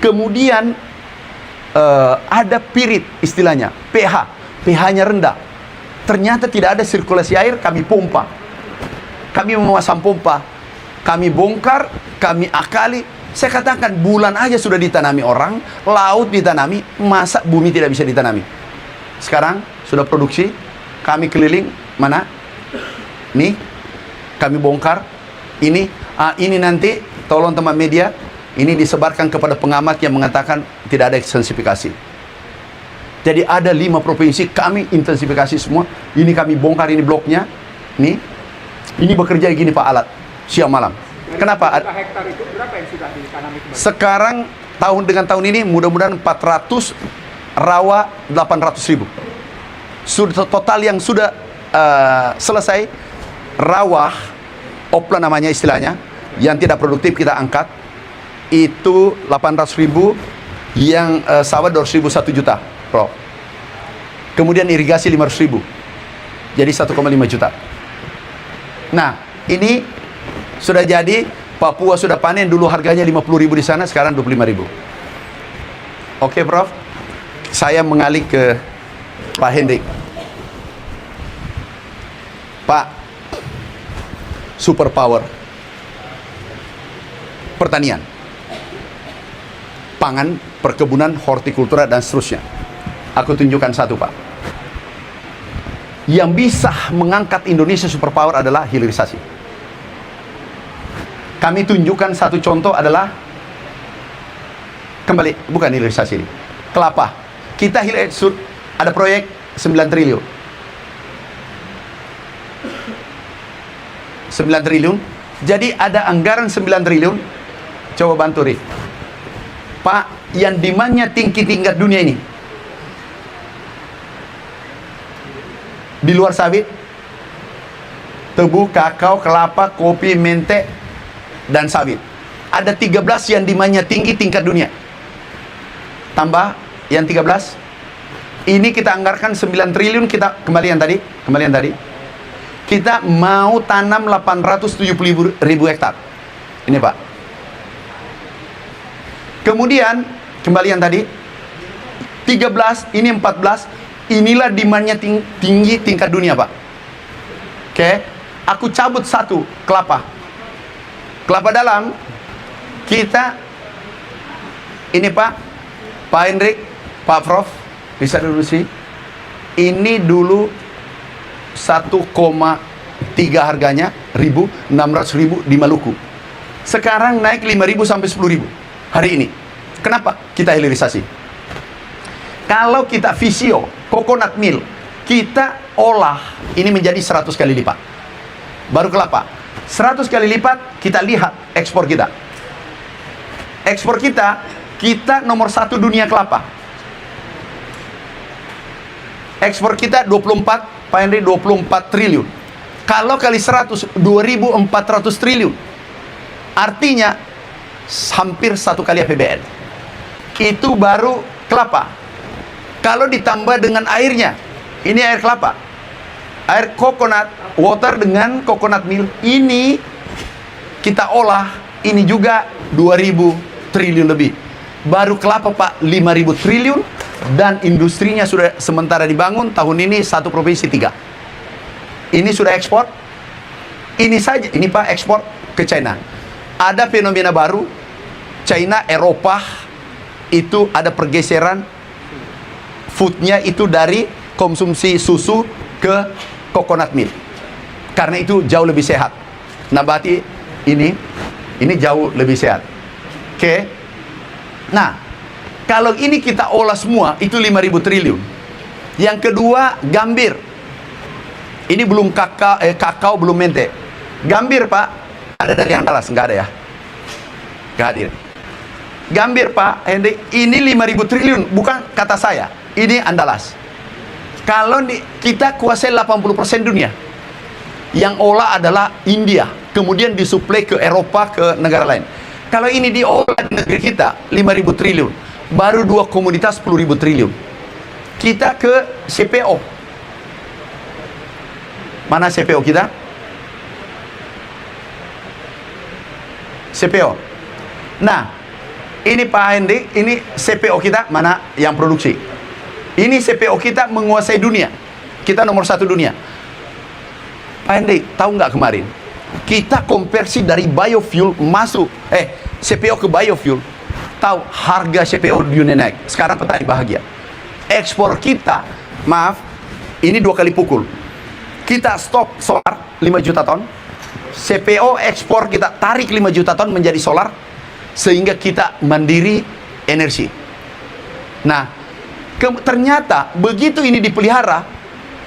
Kemudian, ada pirit istilahnya, pH-nya rendah. Ternyata tidak ada sirkulasi air, kami pompa. Kami memasang pompa. Kami bongkar, kami akali. Saya katakan, bulan aja sudah ditanami orang, laut ditanami, masa bumi tidak bisa ditanami? Sekarang, sudah produksi, kami keliling, mana? Nih, kami bongkar. Ini nanti, tolong teman media, ini disebarkan kepada pengamat yang mengatakan tidak ada ekstensifikasi. Jadi ada 5 provinsi, kami intensifikasi semua. Ini kami bongkar, ini bloknya. Nih, ini bekerja gini Pak alat, siang malam. Kenapa? Hektar itu berapa yang sudah ditanami kembali? Sekarang tahun dengan tahun ini mudah-mudahan 400, rawa 800.000. Sudah total yang sudah selesai rawa, opla namanya istilahnya, yang tidak produktif kita angkat itu 800.000, yang sawah 200.000 1 juta, Prof. Kemudian irigasi 500.000, jadi 1,5 juta. Nah, ini sudah jadi. Papua sudah panen, dulu harganya 50.000 di sana, sekarang 25.000. Oke, Prof. Saya mengalih ke Pak Hendrik. Pak, superpower pertanian, pangan, perkebunan, hortikultura, dan seterusnya. Aku tunjukkan satu, Pak. Yang bisa mengangkat Indonesia superpower adalah hilirisasi. Kami tunjukkan satu contoh adalah, kembali, bukan hilirisasi ini, kelapa. Kita ada proyek 9 triliun. 9 triliun. Jadi ada anggaran 9 triliun. Coba bantu, Rif. Pak, yang demandnya tinggi tingkat dunia ini, di luar sawit, tebu, kakao, kelapa, kopi, mente, dan sawit. Ada 13 yang demandnya tinggi tingkat dunia. Tambah yang 13. Ini kita anggarkan 9 triliun, kita kembalian tadi. Kita mau tanam 870.000 hektar. Ini, Pak. Kemudian kembalian tadi 13, ini 14. Inilah demandnya tinggi tingkat dunia, Pak. Oke, aku cabut satu, kelapa dalam. Kita ini, Pak Hendrik, Pak Prof, bisa dulu sih. Ini dulu 1,3 harganya, 600.000 di Maluku. Sekarang naik 5.000 sampai 10.000 hari ini. Kenapa? Kita hilirisasi. Kalau kita visio, coconut meal, kita olah ini menjadi 100 kali lipat. Baru kelapa 100 kali lipat. Kita lihat ekspor kita. Ekspor kita nomor 1 dunia kelapa. Ekspor kita 24, Pak Henry, 24 triliun. Kalau kali 100, 2.400 triliun. Artinya hampir 1 kali APBN. Itu baru kelapa. Kalau ditambah dengan airnya, ini air kelapa, air coconut water dengan coconut milk, ini kita olah, ini juga 2.000 triliun lebih. Baru kelapa, Pak, 5.000 triliun. Dan industrinya sudah sementara dibangun. Tahun ini 1 provinsi 3. Ini sudah ekspor. Ini saja, ini Pak, ekspor ke China. Ada fenomena baru, China, Eropa, itu ada pergeseran foodnya itu dari konsumsi susu ke coconut milk. Karena itu jauh lebih sehat. Nabati ini jauh lebih sehat. Oke. Nah, kalau ini kita olah semua, itu 5.000 triliun. Yang kedua, gambir. Ini belum kakao belum mente. Gambir, Pak, ada dari Andalas, nggak ada ya? Nggak hadir. Gambir, Pak Hendrik, ini 5.000 triliun, bukan kata saya. Ini Andalas. Kalau kita kuasai 80% dunia. Yang olah adalah India, kemudian disuplai ke Eropa, ke negara lain. Kalau ini diolah di negeri kita 5.000 triliun, baru dua komoditas 10.000 triliun. Kita ke CPO. Mana CPO kita? CPO. Nah, ini Pak Hendy, ini CPO kita, mana yang produksi. Ini CPO kita menguasai dunia. Kita nomor 1 dunia. Pak Hendy, tahu nggak kemarin? Kita konversi dari biofuel masuk, CPO ke biofuel. Tahu harga CPO dunia naik. Sekarang petani bahagia. Ekspor kita, maaf, ini 2 kali pukul. Kita stop solar 5 juta ton. CPO ekspor kita tarik 5 juta ton menjadi solar, sehingga kita mandiri energi. Nah, ternyata begitu ini dipelihara,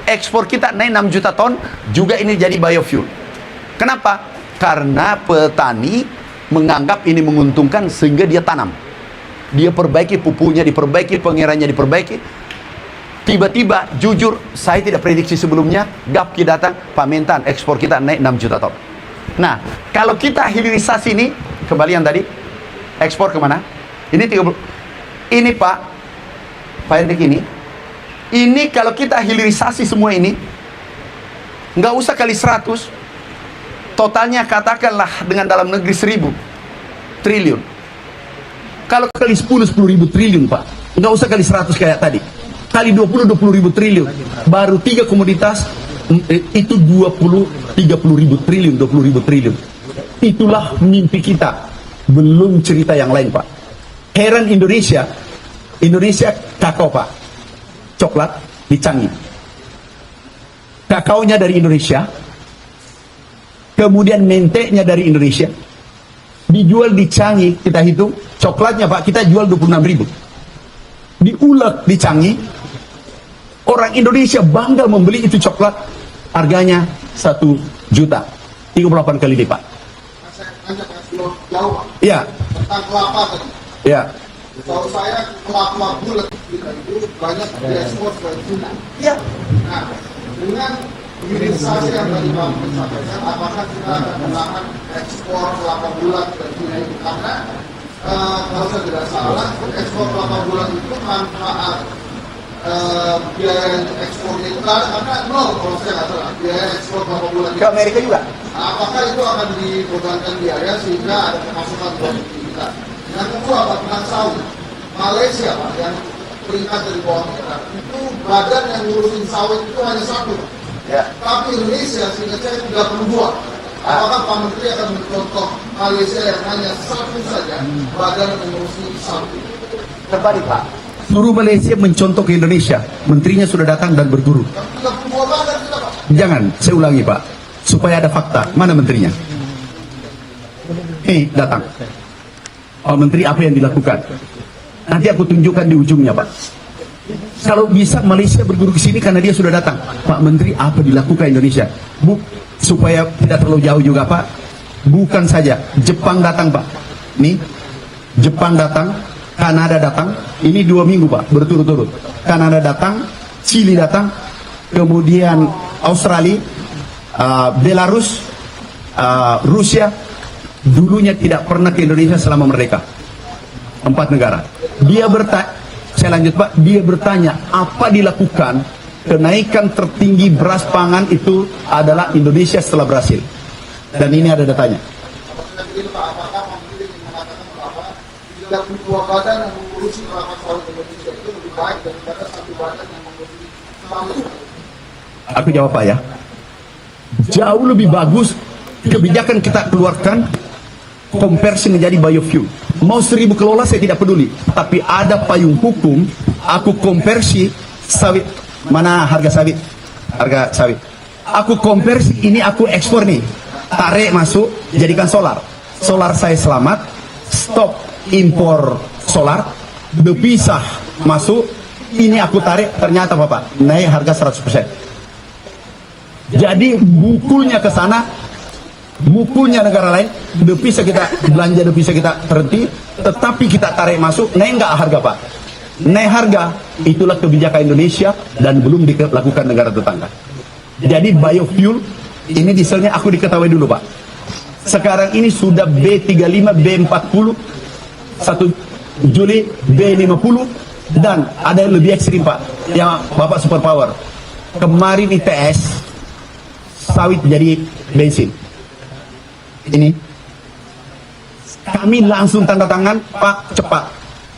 ekspor kita naik 6 juta ton, juga ini jadi biofuel. Kenapa? Karena petani menganggap ini menguntungkan sehingga dia tanam. Dia perbaiki pupuknya, diperbaiki pengerannya, diperbaiki. Tiba-tiba, jujur, saya tidak prediksi sebelumnya, GAPKI datang, Pak Mentan, ekspor kita naik 6 juta ton. Nah, kalau kita hilirisasi ini, kembali yang tadi, ekspor kemana? Ini 30. Ini Pak Hendik ini kalau kita hilirisasi semua ini, nggak usah kali 100, totalnya katakanlah dengan dalam negeri 1.000 triliun. Kalau kali 10.000 triliun, Pak, nggak usah kali 100 kayak tadi, kali 20.000 triliun, baru 3 komoditas itu 30.000 triliun, 20.000 triliun. Itulah mimpi kita, belum cerita yang lain, Pak. Heran Indonesia kakao, Pak, coklat di Changi, kakaonya dari Indonesia, kemudian mentenya dari Indonesia, dijual di Changi, kita hitung coklatnya, Pak, kita jual 26.000, diulek di Changi, orang Indonesia bangga membeli itu coklat, harganya 1 juta, 38 kali lipat. Saya tanya jauh, Pak. Iya. Tentang kelapa tadi. Iya. Tahu saya kelapa bulat kita itu banyak diekspor ke Cina. Iya. Nah, dengan hilirisasi yang tadi Pak sampaikan, apakah kita akan menahan ekspor kelapa bulat ke Cina itu? Karena kalau saya tidak salah, ekspor kelapa bulat itu manfaat biaya ekspornya itu karena nol, kalau saya nggak salah, biaya ekspor kelapa bulat Ke Amerika juga. Nah, apakah itu akan dibebankan biaya sehingga ada pemasukan buat kita? Yang kedua, Pak, tentang sawit. Malaysia, Pak, yang peringkat dari bawah kita, itu badan yang ngurusin sawit itu hanya 1. Ya. Tapi Indonesia, sehingga saya 32. Apakah Pak Menteri akan mencontoh Malaysia yang hanya 1 saja badan yang ngurusin sawit? Terbalik, Pak. Suruh Malaysia mencontoh ke Indonesia. Menterinya sudah datang dan berguru. 32 badan kita, Pak. Jangan, saya ulangi, Pak, supaya ada fakta. Mana menterinya? Datang. Oh, menteri apa yang dilakukan? Nanti aku tunjukkan di ujungnya, Pak. Kalau bisa Malaysia berguru ke sini karena dia sudah datang. Pak Menteri, apa dilakukan Indonesia? Supaya tidak terlalu jauh juga, Pak. Bukan saja Jepang datang, Pak. Nih, Jepang datang, Kanada datang. Ini 2 minggu, Pak, berturut-turut. Kanada datang, Chili datang, kemudian Australia, Belarus, Rusia. Dulunya tidak pernah ke Indonesia selama merdeka. 4 negara. Saya lanjut, Pak. Dia bertanya, apa dilakukan? Kenaikan tertinggi beras pangan itu adalah Indonesia setelah Brasil. Dan ini ada datanya. Jadi, Pak, apakah Pak Menteri ingin mengatakan bahwa 32 badan yang mengurusi kelapa sawit Indonesia itu lebih baik daripada 1 badan yang mengurusi sawit? Aku jawab, Pak, ya. Jauh lebih bagus kebijakan kita keluarkan konversi menjadi biofuel. Mau 1.000 kelola saya tidak peduli, tapi ada payung hukum. Aku konversi sawit. Mana harga sawit? Harga sawit. Aku konversi ini, aku ekspor nih. Tarik masuk, jadikan solar. Solar saya selamat. Stop impor solar, dipisah masuk, ini aku tarik, ternyata Bapak, naik harga 100%. Jadi bukulnya ke sana, bukulnya negara lain, dipisah kita belanja, dipisah kita terhenti, tetapi kita tarik masuk, naik nggak harga Pak? Naik harga, itulah kebijakan Indonesia dan belum dilakukan negara tetangga. Jadi biofuel, ini dieselnya aku diketahui dulu Pak. Sekarang ini sudah B35, B40, 1 Juli B50, dan ada yang lebih ekstrim Pak, yang Bapak super power. Kemarin ITS, sawit jadi bensin. Ini, kami langsung tanda tangan, Pak, cepat.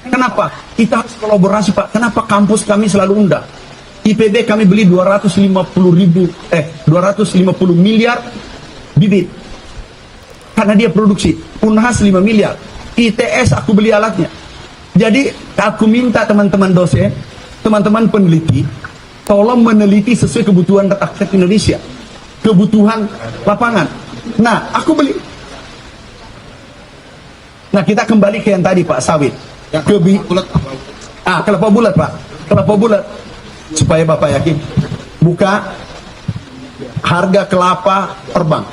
Kenapa? Kita harus kolaborasi Pak. Kenapa kampus kami selalu undang? IPB kami beli 250 miliar bibit. Karena dia produksi. Unhas 5 miliar. ITS aku beli alatnya. Jadi aku minta teman-teman dosen, teman-teman peneliti, tolong meneliti sesuai kebutuhan rakyat Indonesia. Kebutuhan lapangan. Nah, aku beli. Nah, kita kembali ke yang tadi Pak, sawit. Kelapa bulat Pak. Kelapa bulat. Supaya Bapak yakin, buka harga kelapa terbang.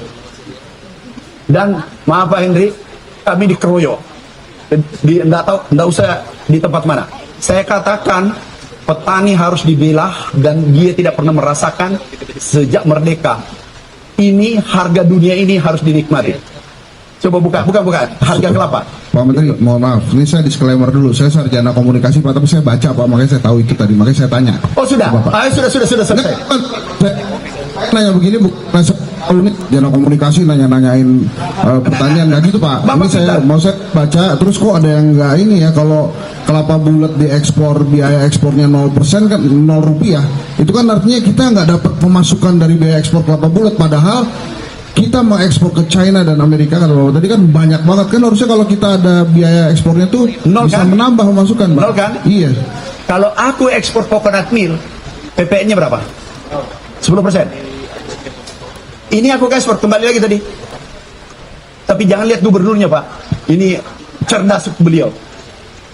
Dan maaf Pak Hendri, kami dikeroyok. Nggak usah di tempat mana. Saya katakan petani harus dibela dan dia tidak pernah merasakan sejak merdeka. Ini harga dunia ini harus dinikmati. Coba buka harga kelapa. Pak Menteri, mohon maaf, ini saya disclaimer dulu. Saya sarjana komunikasi Pak, tapi saya baca Pak, makanya saya tahu itu tadi, makanya saya tanya. Oh sudah, sudah selesai. Saya nanya begini, bukan ini sarjana komunikasi nanya-nanyain pertanyaan nggak gitu Pak. Ini saya baca, terus kok ada yang nggak ini ya, kalau kelapa bulat diekspor, biaya ekspornya 0% kan 0 rupiah. Itu kan artinya kita nggak dapat pemasukan dari biaya ekspor kelapa bulat, padahal kita mau ekspor ke China dan Amerika kan Bapak tadi kan banyak banget kan, harusnya kalau kita ada biaya ekspornya tuh nol bisa kan? menambah pemasukan Pak. Nol kan? Iya. Kalau aku ekspor coconut meal, PPN-nya berapa? 10%. Ini aku ekspor, kembali lagi tadi. Tapi jangan lihat gubernurnya Pak. Ini cerdas beliau.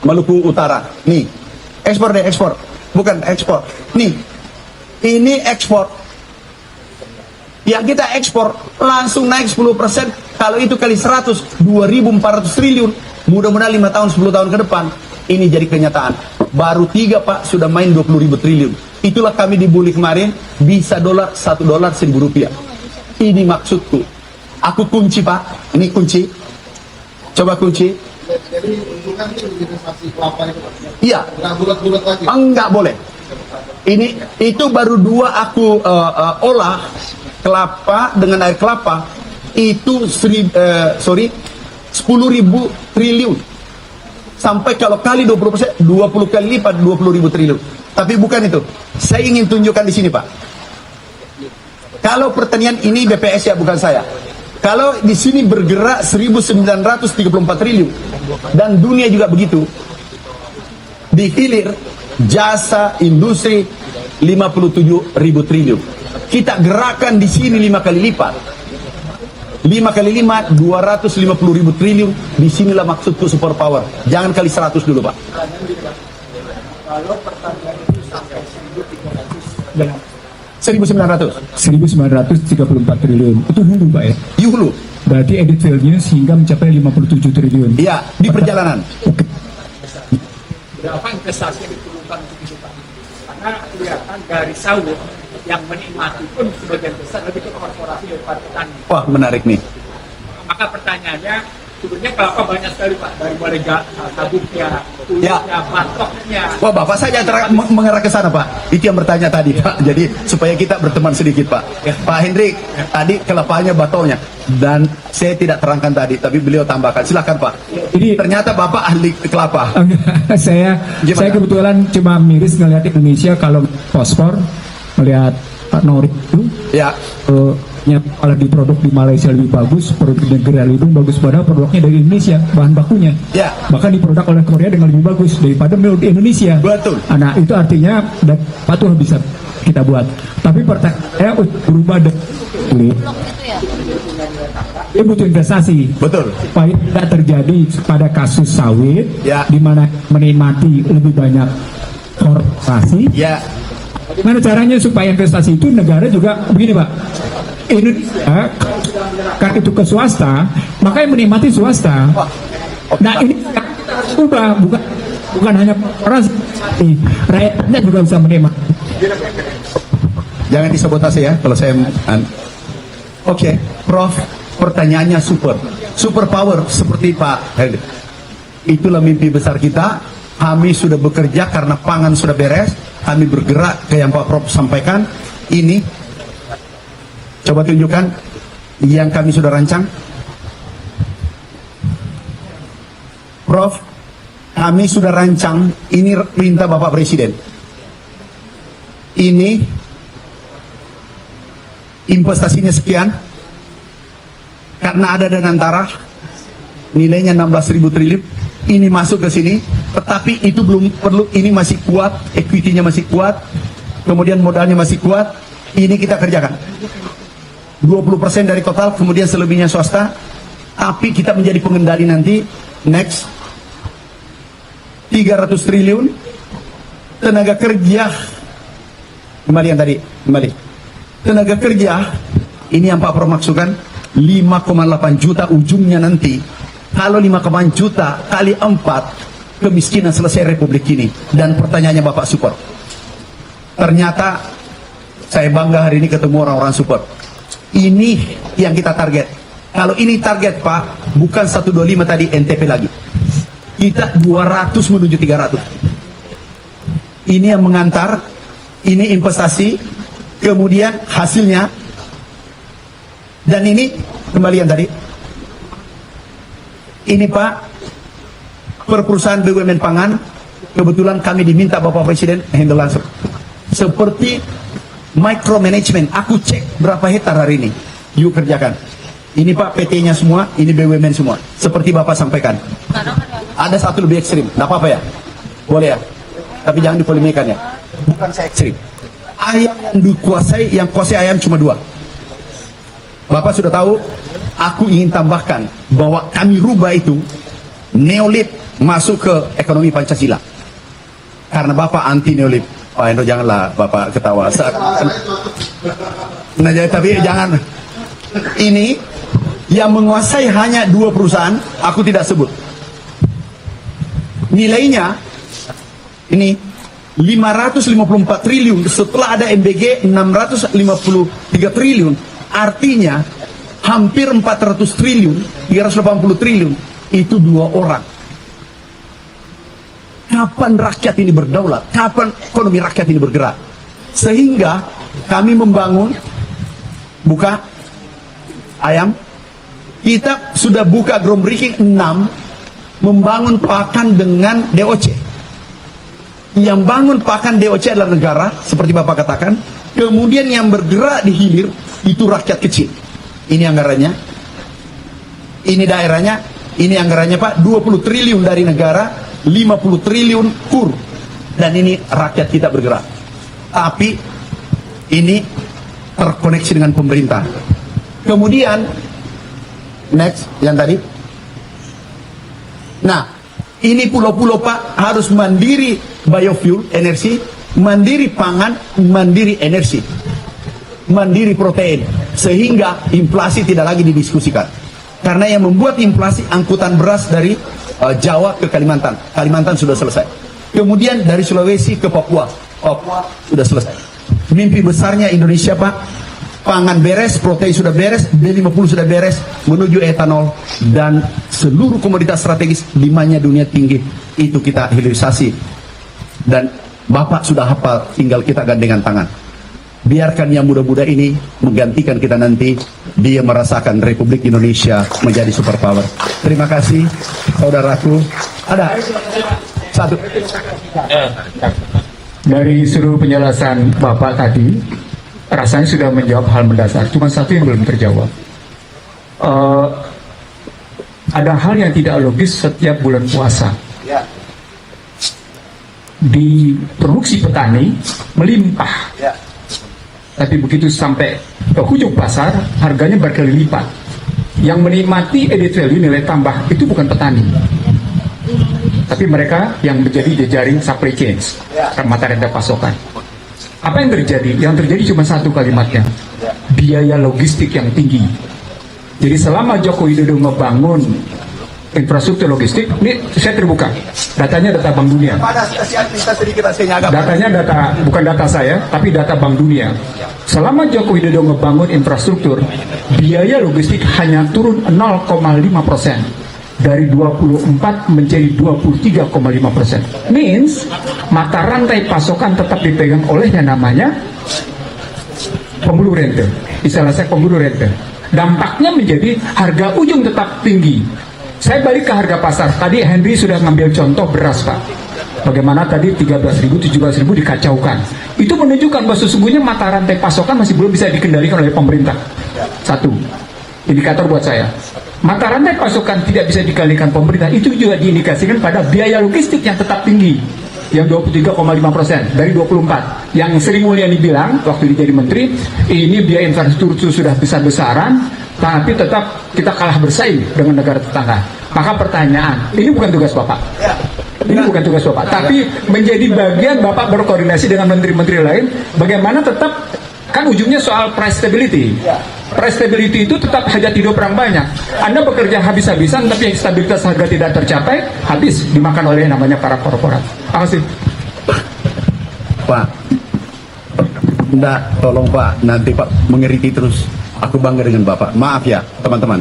Maluku Utara. Nih, ekspor deh, ekspor. Bukan ekspor. Nih, ini ekspor. Yang kita ekspor langsung naik 10%. Kalau itu kali 100, 2.400 triliun. Mudah-mudahan 5 tahun, 10 tahun ke depan ini jadi kenyataan. Baru 3 Pak sudah main 20.000 triliun. Itulah kami dibully kemarin, bisa $1 $1.000. Ini maksudku. Aku kunci Pak. Ini kunci. Coba kunci. Jadi untungan itu investasi kelapa itu Pak? Iya. Nggak bulat-bulat lagi? Enggak boleh. Itu baru 2 aku olah kelapa dengan air kelapa itu 10.000 triliun. Sampai kalau kali 20%, 20 kali lipat 20.000 triliun. Tapi bukan itu. Saya ingin tunjukkan di sini Pak. Kalau pertanian ini BPS ya, bukan saya. Kalau di sini bergerak 1.934 triliun dan dunia juga begitu. Di hilir jasa industri 57.000 triliun. Kita gerakan di sini 5 kali lipat. 5 kali 5, 250.000 triliun. Disinilah maksudku super power. Jangan kali 100 dulu Pak. Kalau pertanian itu sampai 1.900. 1934 triliun. Itu hulu Pak ya? Yuhulu. Berarti edit value-nya sehingga mencapai 57 triliun. Iya, di perjalanan. Berapa investasi yang diperlukan untuk itu Pak? Karena kelihatan dari sawit yang menikmati pun sebagian besar lebih ke korporasi daripada petani. Wah, menarik nih. Maka pertanyaannya, sebenarnya kelapa banyak sekali Pak, dari mulai gabuknya, kulitnya, batoknya. Wah, Bapak saya mengarah ke sana Pak. Itu yang bertanya tadi Pak. Jadi supaya kita berteman sedikit Pak. Pak Hendrik, tadi kelapanya batoknya. Dan saya tidak terangkan tadi, tapi beliau tambahkan. Silakan Pak. Ini Ternyata Bapak ahli kelapa. saya kebetulan cuma miris ngelihat Indonesia kalau fosfor, melihat Pak Nori itu Ya. kalau diproduk di Malaysia lebih bagus, produk negara lebih bagus, padahal produknya dari Indonesia, bahan bakunya. Ya. Bahkan diproduk oleh Korea dengan lebih bagus daripada made in Indonesia. Betul. Nah, itu artinya dan patuh bisa kita buat. Tapi pertanyaan berubah dari dia butuh investasi. Betul. Supaya tidak terjadi pada kasus sawit, Ya. di mana menikmati lebih banyak korporasi. Ya. Gimana caranya supaya investasi itu negara juga begini Pak, Indonesia kan itu ke swasta, maka yang menikmati swasta. Nah ini ubah, bukan hanya orang, rakyatnya juga bisa menikmati. Jangan disabotase ya kalau saya. Oke, Prof. Pertanyaannya super power seperti Pak Heli. Itulah mimpi besar kita. Kami sudah bekerja karena pangan sudah beres. Kami bergerak ke yang Pak Prof sampaikan. Ini coba tunjukkan yang kami sudah rancang. Prof, kami sudah rancang. Ini perintah Bapak Presiden. Ini investasinya sekian. Karena ada dana antara nilainya 16.000 triliun. Ini masuk ke sini, tetapi itu belum perlu. Ini masih kuat, equity-nya masih kuat, kemudian modalnya masih kuat. Ini kita kerjakan 20% dari total, kemudian selebihnya swasta. Tapi kita menjadi pengendali nanti. Next 300 triliun tenaga kerja. Kembali yang tadi, kembali tenaga kerja. Ini yang Pak Prof maksudkan 5,8 juta ujungnya nanti. Kalau 5,8 juta kali 4, kemiskinan selesai Republik ini. Dan pertanyaannya Bapak support. Ternyata saya bangga hari ini ketemu orang-orang support. Ini yang kita target. Kalau ini target Pak, bukan 125 tadi NTP lagi. Kita 200 menuju 300. Ini yang mengantar, ini investasi, kemudian hasilnya. Dan ini kembalian tadi. Ini Pak, per perusahaan BUMN pangan, kebetulan kami diminta Bapak Presiden handle langsung. Seperti micromanagement, aku cek berapa hektar hari ini, yuk kerjakan. Ini Pak PT-nya semua, ini BUMN semua. Seperti Bapak sampaikan. Ada satu lebih ekstrim, tidak apa-apa ya? Boleh ya? Tapi jangan dipolemikan ya. Bukan saya ekstrim. Ayam yang dikuasai, yang kuasai ayam cuma 2. Bapak sudah tahu, aku ingin tambahkan bahwa kami rubah itu neolib masuk ke ekonomi Pancasila. Karena Bapak anti neolib. Pak Hendro janganlah Bapak ketawa. Nah, tapi jangan. Ini yang menguasai hanya 2 perusahaan, aku tidak sebut. Nilainya ini 554 triliun, setelah ada MBG 653 triliun. Artinya hampir 400 triliun, 380 triliun, itu 2 orang. Kapan rakyat ini berdaulat? Kapan ekonomi rakyat ini bergerak? Sehingga kami membangun, buka ayam, kita sudah buka groundbreaking 6, membangun pakan dengan DOC. Yang bangun pakan DOC adalah negara, seperti Bapak katakan. Kemudian yang bergerak di hilir, itu rakyat kecil. Ini anggarannya, ini daerahnya, ini anggarannya Pak, 20 triliun dari negara, 50 triliun KUR. Dan ini rakyat kita bergerak. Tapi ini terkoneksi dengan pemerintah. Kemudian next yang tadi. Nah, ini pulau-pulau Pak harus mandiri biofuel, energi, mandiri pangan, mandiri energi, mandiri protein, sehingga inflasi tidak lagi didiskusikan. Karena yang membuat inflasi angkutan beras dari Jawa ke Kalimantan. Kalimantan sudah selesai. Kemudian dari Sulawesi ke Papua. Papua sudah selesai. Mimpi besarnya Indonesia Pak, pangan beres, protein sudah beres, B50 sudah beres, menuju etanol, dan seluruh komoditas strategis demandnya dunia tinggi, itu kita hilirisasi. Dan Bapak sudah hafal, tinggal kita gandengan tangan. Biarkan yang muda-muda ini menggantikan kita nanti, dia merasakan Republik Indonesia menjadi superpower. Terima kasih saudaraku. Ada satu. Dari seluruh penjelasan Bapak tadi, rasanya sudah menjawab hal mendasar. Cuma satu yang belum terjawab. Ada hal yang tidak logis setiap bulan puasa. Di produksi petani melimpah, tapi begitu sampai ke ujung pasar harganya berkali lipat. Yang menikmati added value, nilai tambah, itu bukan petani, tapi mereka yang menjadi jejaring supply chains, mata rantai pasokan. Apa yang terjadi? Yang terjadi cuma satu kalimatnya, biaya logistik yang tinggi. Jadi selama Joko Widodo membangun infrastruktur logistik, ini saya terbuka, datanya data Bank Dunia. Datanya bukan data saya, tapi data Bank Dunia. Selama Joko Widodo membangun infrastruktur, biaya logistik hanya turun 0,5%. Dari 24 menjadi 23,5%. Means, mata rantai pasokan tetap dipegang oleh yang namanya pembuluh rente. Istilah saya pembuluh rente. Dampaknya menjadi harga ujung tetap tinggi. Saya balik ke harga pasar. Tadi Henry sudah ngambil contoh beras, Pak. Bagaimana tadi 13.000, 17.000 dikacaukan. Itu menunjukkan bahwa sesungguhnya mata rantai pasokan masih belum bisa dikendalikan oleh pemerintah. Satu, indikator buat saya. Mata rantai pasokan tidak bisa dikendalikan pemerintah, itu juga diindikasikan pada biaya logistik yang tetap tinggi. Yang 23,5% dari 24. Yang Sri Mulyani bilang waktu dia jadi menteri, ini biaya infrastruktur sudah besar-besaran, tapi tetap kita kalah bersaing dengan negara tetangga. Maka pertanyaan, ini bukan tugas Bapak. Ini bukan tugas Bapak, tapi menjadi bagian Bapak berkoordinasi dengan menteri-menteri lain, bagaimana tetap, kan ujungnya soal price stability. Price stability itu tetap hajat hidup orang banyak. Anda bekerja habis-habisan, tapi stabilitas harga tidak tercapai, habis dimakan oleh namanya para korporat. Apa sih? Pak, enggak, tolong Pak, nanti Pak mengerti terus. Aku bangga dengan Bapak. Maaf ya, teman-teman.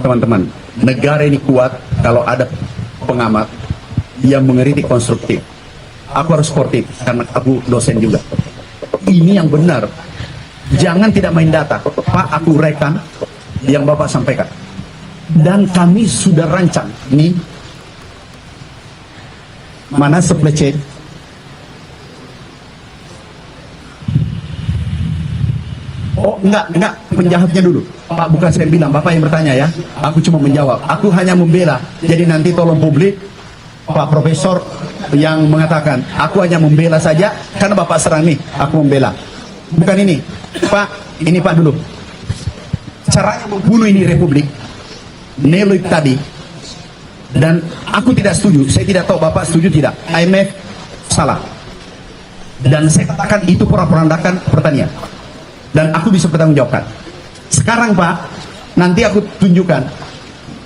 Teman-teman, negara ini kuat kalau ada pengamat yang mengerti konstruktif. Aku harus sportif karena aku dosen juga. Ini yang benar. Jangan tidak main data. Pak, aku rekam yang Bapak sampaikan. Dan kami sudah rancang. Nih, mana supply chain? Oh, enggak, penjahatnya dulu. Pak, bukan saya bilang, Bapak yang bertanya ya. Aku cuma menjawab. Aku hanya membela. Jadi nanti tolong publik, Pak Profesor yang mengatakan, aku hanya membela saja, karena Bapak serang nih, aku membela. Bukan ini. Pak, ini Pak dulu. Caranya membunuh ini Republik, Neloid tadi. Dan aku tidak setuju. Saya tidak tahu Bapak setuju tidak. IMF salah. Dan saya katakan itu porak-porandakan pertanian. Dan aku bisa bertanggungjawabkan. Sekarang Pak, nanti aku tunjukkan.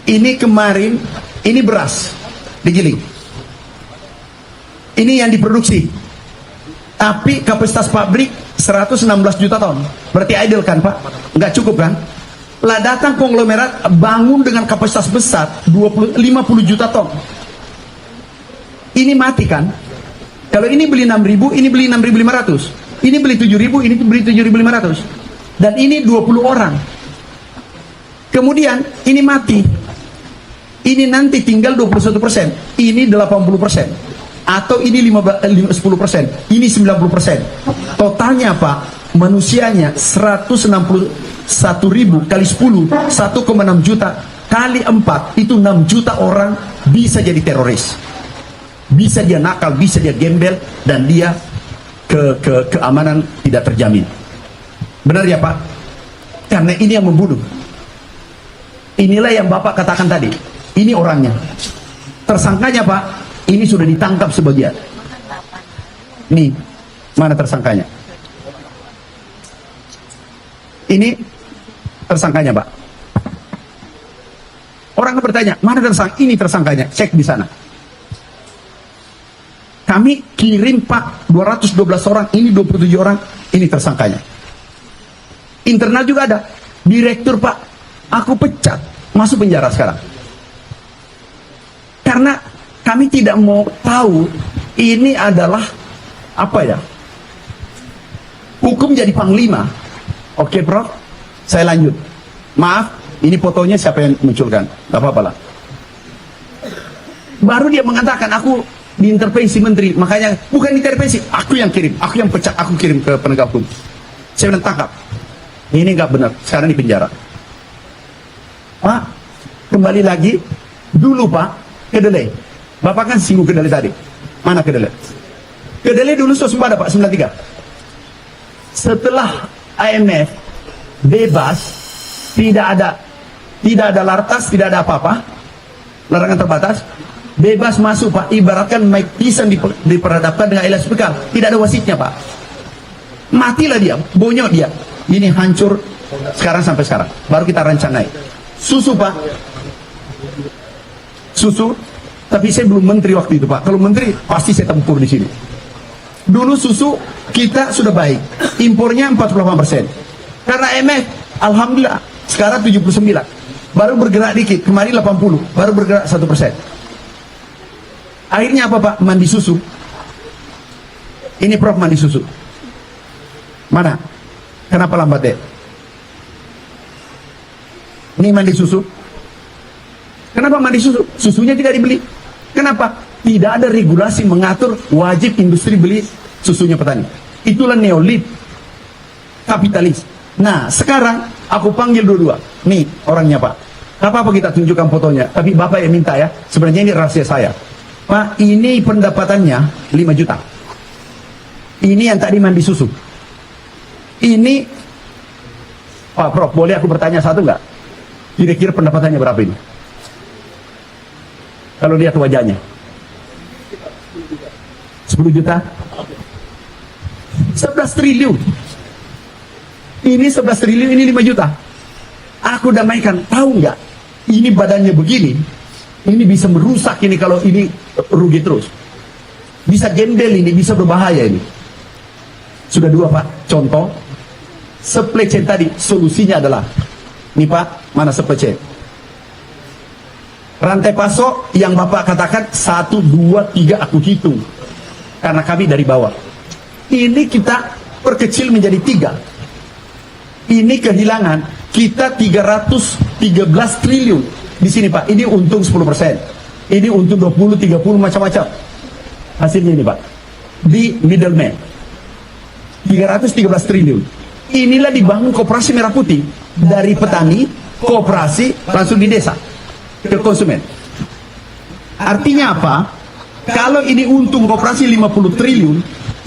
Ini kemarin, ini beras digiling. Ini yang diproduksi. Tapi kapasitas pabrik 116 juta ton. Berarti idle kan Pak? Nggak cukup kan? Lah datang konglomerat bangun dengan kapasitas besar 50 juta ton. Ini mati kan? Kalau ini beli 6.000, ini beli 6.500. Ini beli 7.000, ini beli 7.500. Dan ini 20 orang. Kemudian ini mati. Ini nanti tinggal 21%. Ini 80%. Atau ini 10%, ini 90%. Totalnya Pak, manusianya 161.000 kali 10, 1,6 juta kali 4, itu 6 juta orang bisa jadi teroris. Bisa dia nakal, bisa dia gembel, dan dia keamanan tidak terjamin. Benar ya Pak? Karena ini yang membunuh. Inilah yang Bapak katakan tadi. Ini orangnya. Tersangkanya Pak, ini sudah ditangkap sebagian. Nih, mana tersangkanya? Ini tersangkanya, Pak. Orang bertanya, mana tersangka? Ini tersangkanya, cek di sana. Kami kirim Pak 212 orang, ini 27 orang, ini tersangkanya. Internal juga ada. Direktur Pak, aku pecat, masuk penjara sekarang. Karena kami tidak mau tahu ini adalah apa ya? Hukum jadi panglima. Oke, Prof. Saya lanjut. Maaf, ini fotonya siapa yang munculkan? Gak apa-apa lah. Baru dia mengatakan aku diintervensi menteri, makanya bukan intervensi, aku yang kirim, aku yang pecat, aku kirim ke penegak hukum. Saya bilang tangkap. Ini nggak benar, sekarang di penjara. Pak, kembali lagi. Dulu Pak, kedelai. Bapak kan singgung kedelai tadi. Mana kedelai? Kedelai dulu swasembada Pak, 93. Setelah IMF bebas, tidak ada lartas, tidak ada apa-apa, larangan terbatas, bebas masuk Pak. Ibaratkan Mike Tyson diperhadapkan dengan Elias Pikal, tidak ada wasitnya Pak. Matilah dia, bonyok dia. Ini hancur sekarang sampai sekarang. Baru kita rancang naik. Susu Pak, susu. Tapi saya belum menteri waktu itu Pak. Kalau menteri pasti saya tempur di sini. Dulu susu kita sudah baik, impornya 48%. Karena IMF, alhamdulillah sekarang 79. Baru bergerak dikit, kemarin 80, baru bergerak 1%. Akhirnya apa Pak? Mandi susu. Ini Prof mandi susu. Mana? Kenapa lambat deh? Ini mandi susu. Kenapa mandi susu? Susunya tidak dibeli. Kenapa? Tidak ada regulasi mengatur wajib industri beli susunya petani. Itulah neolit kapitalis. Nah, sekarang aku panggil dua-dua. Nih orangnya Pak. Apa-apa kita tunjukkan fotonya. Tapi Bapak yang minta ya. Sebenarnya ini rahasia saya. Pak, ini pendapatannya 5 juta. Ini yang tadi mandi susu. Ini, Pak Prof, boleh aku bertanya satu nggak? Kira-kira pendapatannya berapa ini? Kalau lihat wajahnya. 10 juta? 11 triliun. Ini 11 triliun, ini 5 juta. Aku damaikan, tahu nggak? Ini badannya begini. Ini bisa merusak ini kalau ini rugi terus. Bisa gembel ini, bisa berbahaya ini. Sudah 2 Pak, contoh. Supply chain tadi, solusinya adalah, nih Pak, mana supply chain? Rantai pasok yang Bapak katakan 1, 2, 3 aku hitung. Karena kami dari bawah. Ini kita perkecil menjadi 3. Ini kehilangan kita 313 triliun. Di sini Pak, ini untung 10%. Ini untung 20, 30, macam-macam. Hasilnya ini Pak. Di middleman. 313 triliun. Inilah dibangun koperasi merah putih. Dari petani, koperasi, langsung di desa. Ke konsumen. Artinya apa? Kalau ini untung koperasi 50 triliun,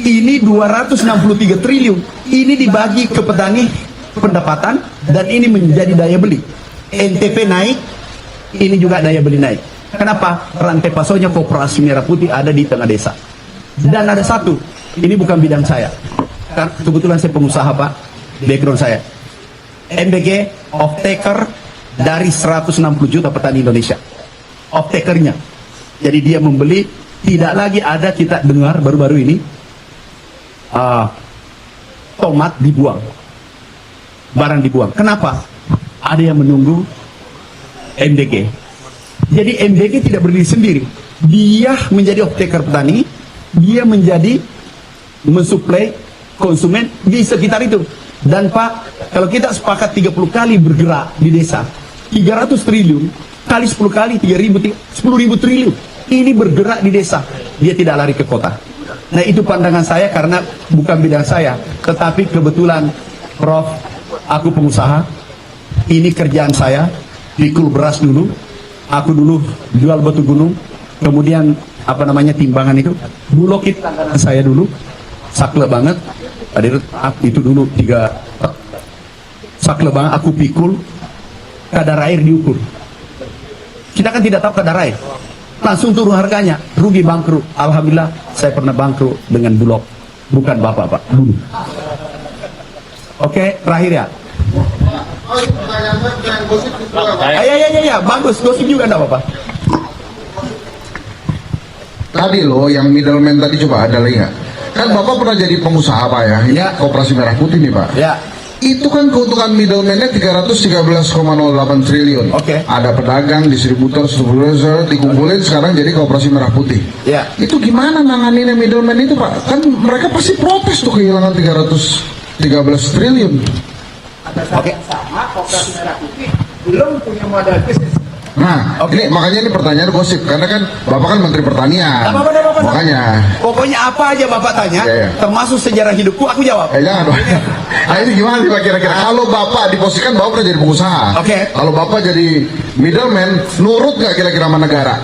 ini 263 triliun. Ini dibagi ke petani pendapatan, dan ini menjadi daya beli. NTP naik, ini juga daya beli naik. Kenapa? Rantai pasoknya koperasi merah putih ada di tengah desa. Dan ada satu, ini bukan bidang saya. Kan kebetulan saya pengusaha Pak, background saya. MBG off-taker dari 160 juta petani Indonesia. Off-takernya. Jadi dia membeli, tidak lagi ada kita dengar baru-baru ini tomat dibuang. Barang dibuang. Kenapa? Ada yang menunggu MBG. Jadi MBG tidak berdiri sendiri. Dia menjadi off-taker petani, dia menjadi mensuplai konsumen di sekitar itu. Dan Pak, kalau kita sepakat 30 kali bergerak di desa, 300 triliun kali 10 kali 10.000 triliun. Ini bergerak di desa, dia tidak lari ke kota. Nah, itu pandangan saya karena bukan bidang saya, tetapi kebetulan Prof, aku pengusaha, ini kerjaan saya, pikul beras dulu, aku dulu jual batu gunung, kemudian timbangan itu, bulokit langganan saya dulu, sakle banget, itu dulu 3 sakle banget, aku pikul, kadar air diukur. Kita kan tidak tahu kadar air, langsung turun harganya, rugi bangkrut. Alhamdulillah saya pernah bangkrut dengan bulog, bukan bapak dulu. Oke, terakhir ya. Oh, itu pertanyaan saya, pertanyaan gosip juga Pak. Ya, bagus, gosip juga enggak apa-apa. Tadi loh yang middleman tadi, coba ada lagi nggak? Kan Bapak pernah jadi pengusaha Pak ya, ini Ya. Koperasi Merah Putih nih Pak. Ya. Itu kan keuntungan middleman-nya 313,08 triliun. Oke. Ada pedagang, distributor, supervisor, dikumpulin sekarang jadi Koperasi Merah Putih. Ya. Itu gimana nanganinnya middleman itu Pak? Kan mereka pasti protes tuh kehilangan 313 triliun. Pada saat Oke. yang sama, Koperasi Merah Putih belum punya modal bisnis. Nah, ini makanya ini pertanyaan gosip karena kan Bapak kan Menteri Pertanian. Makanya. Pokoknya apa aja Bapak tanya, Iya. termasuk sejarah hidupku, aku jawab. Jangan Pak. Nah ini gimana sih Pak kira-kira? Kalau Bapak diposisikan Bapak pernah jadi pengusaha. Oke. Kalau Bapak jadi middleman, nurut nggak kira-kira sama negara?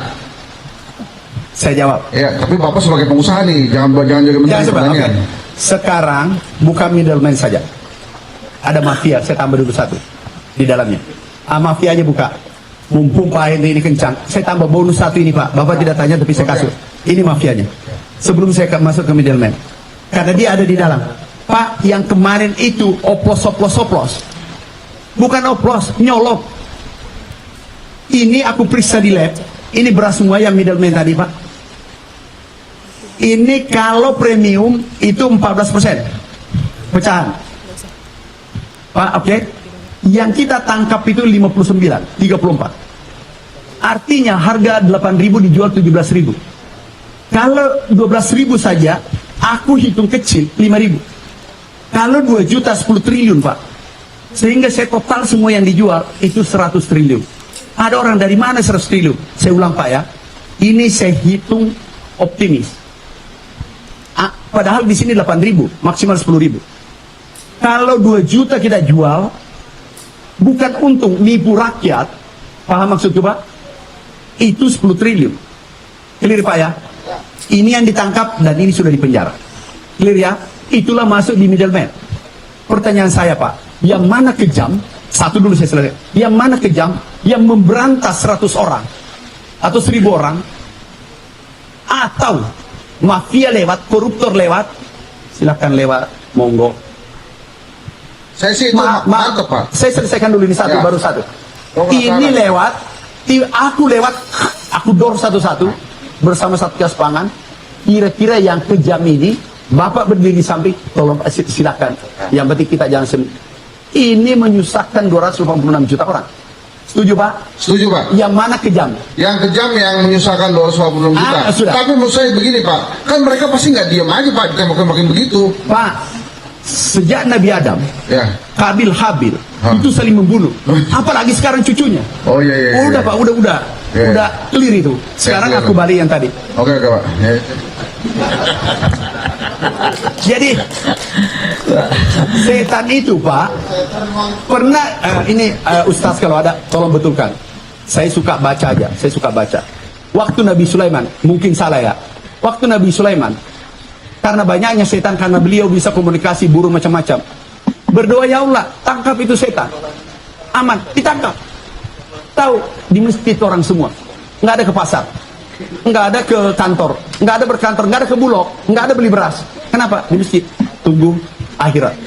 Saya jawab. Ya, tapi Bapak sebagai pengusaha nih, jangan jadi Menteri Jangan sebut, Pertanian. oke. Sekarang bukan middleman saja. Ada mafia, saya tambah dulu satu di dalamnya. Mafianya buka. Mumpung Pak Henry ini kencang, saya tambah bonus satu ini Pak. Bapak tidak tanya tapi saya kasih. Ini mafianya. Sebelum saya masuk ke middleman. Karena dia ada di dalam. Pak, yang kemarin itu oplos. Bukan oplos, nyolok. Ini aku periksa di lab. Ini beras semua yang middleman tadi Pak. Ini kalau premium itu 14% pecahan. Pak, oke. Yang kita tangkap itu 34. Artinya harga 8.000 dijual 17.000. Kalau 12.000 saja, aku hitung kecil 5.000. Kalau 2 juta 10 triliun Pak. Sehingga saya total semua yang dijual itu 100 triliun. Ada orang dari mana 100 triliun? Saya ulang Pak ya. Ini saya hitung optimis. Padahal di sini 8.000, maksimal 10.000. Kalau 2 juta kita jual, bukan untung, nipu rakyat. Paham maksudku Pak? Itu 10 triliun. Clear Pak ya? Ini yang ditangkap dan ini sudah dipenjara. Clear ya? Itulah masuk di middleman. Pertanyaan saya Pak, yang mana kejam? Satu dulu saya selesai. Yang mana kejam? Yang memberantas 100 orang atau 1.000 orang, atau mafia lewat, koruptor lewat, silakan lewat, monggo. Saya sih itu mantap Pak. Saya selesaikan dulu ini satu, Ya. baru satu. Oh, Ini lewat, aku lewat, aku door satu-satu bersama Satgas Pangan. Kira-kira yang kejam ini, Bapak berdiri di samping, tolong silakan. Yang penting kita jangan sendiri. Ini menyusahkan 286 juta orang. Setuju Pak? Setuju Pak. Yang mana kejam? Yang kejam yang menyusahkan 286 juta. Sudah. Tapi menurut saya begini Pak, kan mereka pasti nggak diam aja Pak, ditembak-tembakin begitu. Pak, sejak Nabi Adam, Ya. Kabil Habil, Hah. itu saling membunuh. Apalagi sekarang cucunya. Oh iya iya. Udah iya. Pak, udah. Iya. Udah clear itu. Sekarang clear. aku balik yang tadi. Oke Pak. Ya. Jadi setan itu Pak pernah ini Ustaz kalau ada tolong betulkan. Saya suka baca aja, saya suka baca. Waktu Nabi Sulaiman, mungkin salah ya. Waktu Nabi Sulaiman, karena banyaknya setan, karena beliau bisa komunikasi burung macam-macam. Berdoa, ya Allah, tangkap itu setan. Aman, ditangkap. Tahu, di masjid orang semua. Nggak ada ke pasar. Nggak ada ke kantor. Nggak ada berkantor, nggak ada ke Bulog. Nggak ada beli beras. Kenapa? Di masjid. Tunggu akhirat.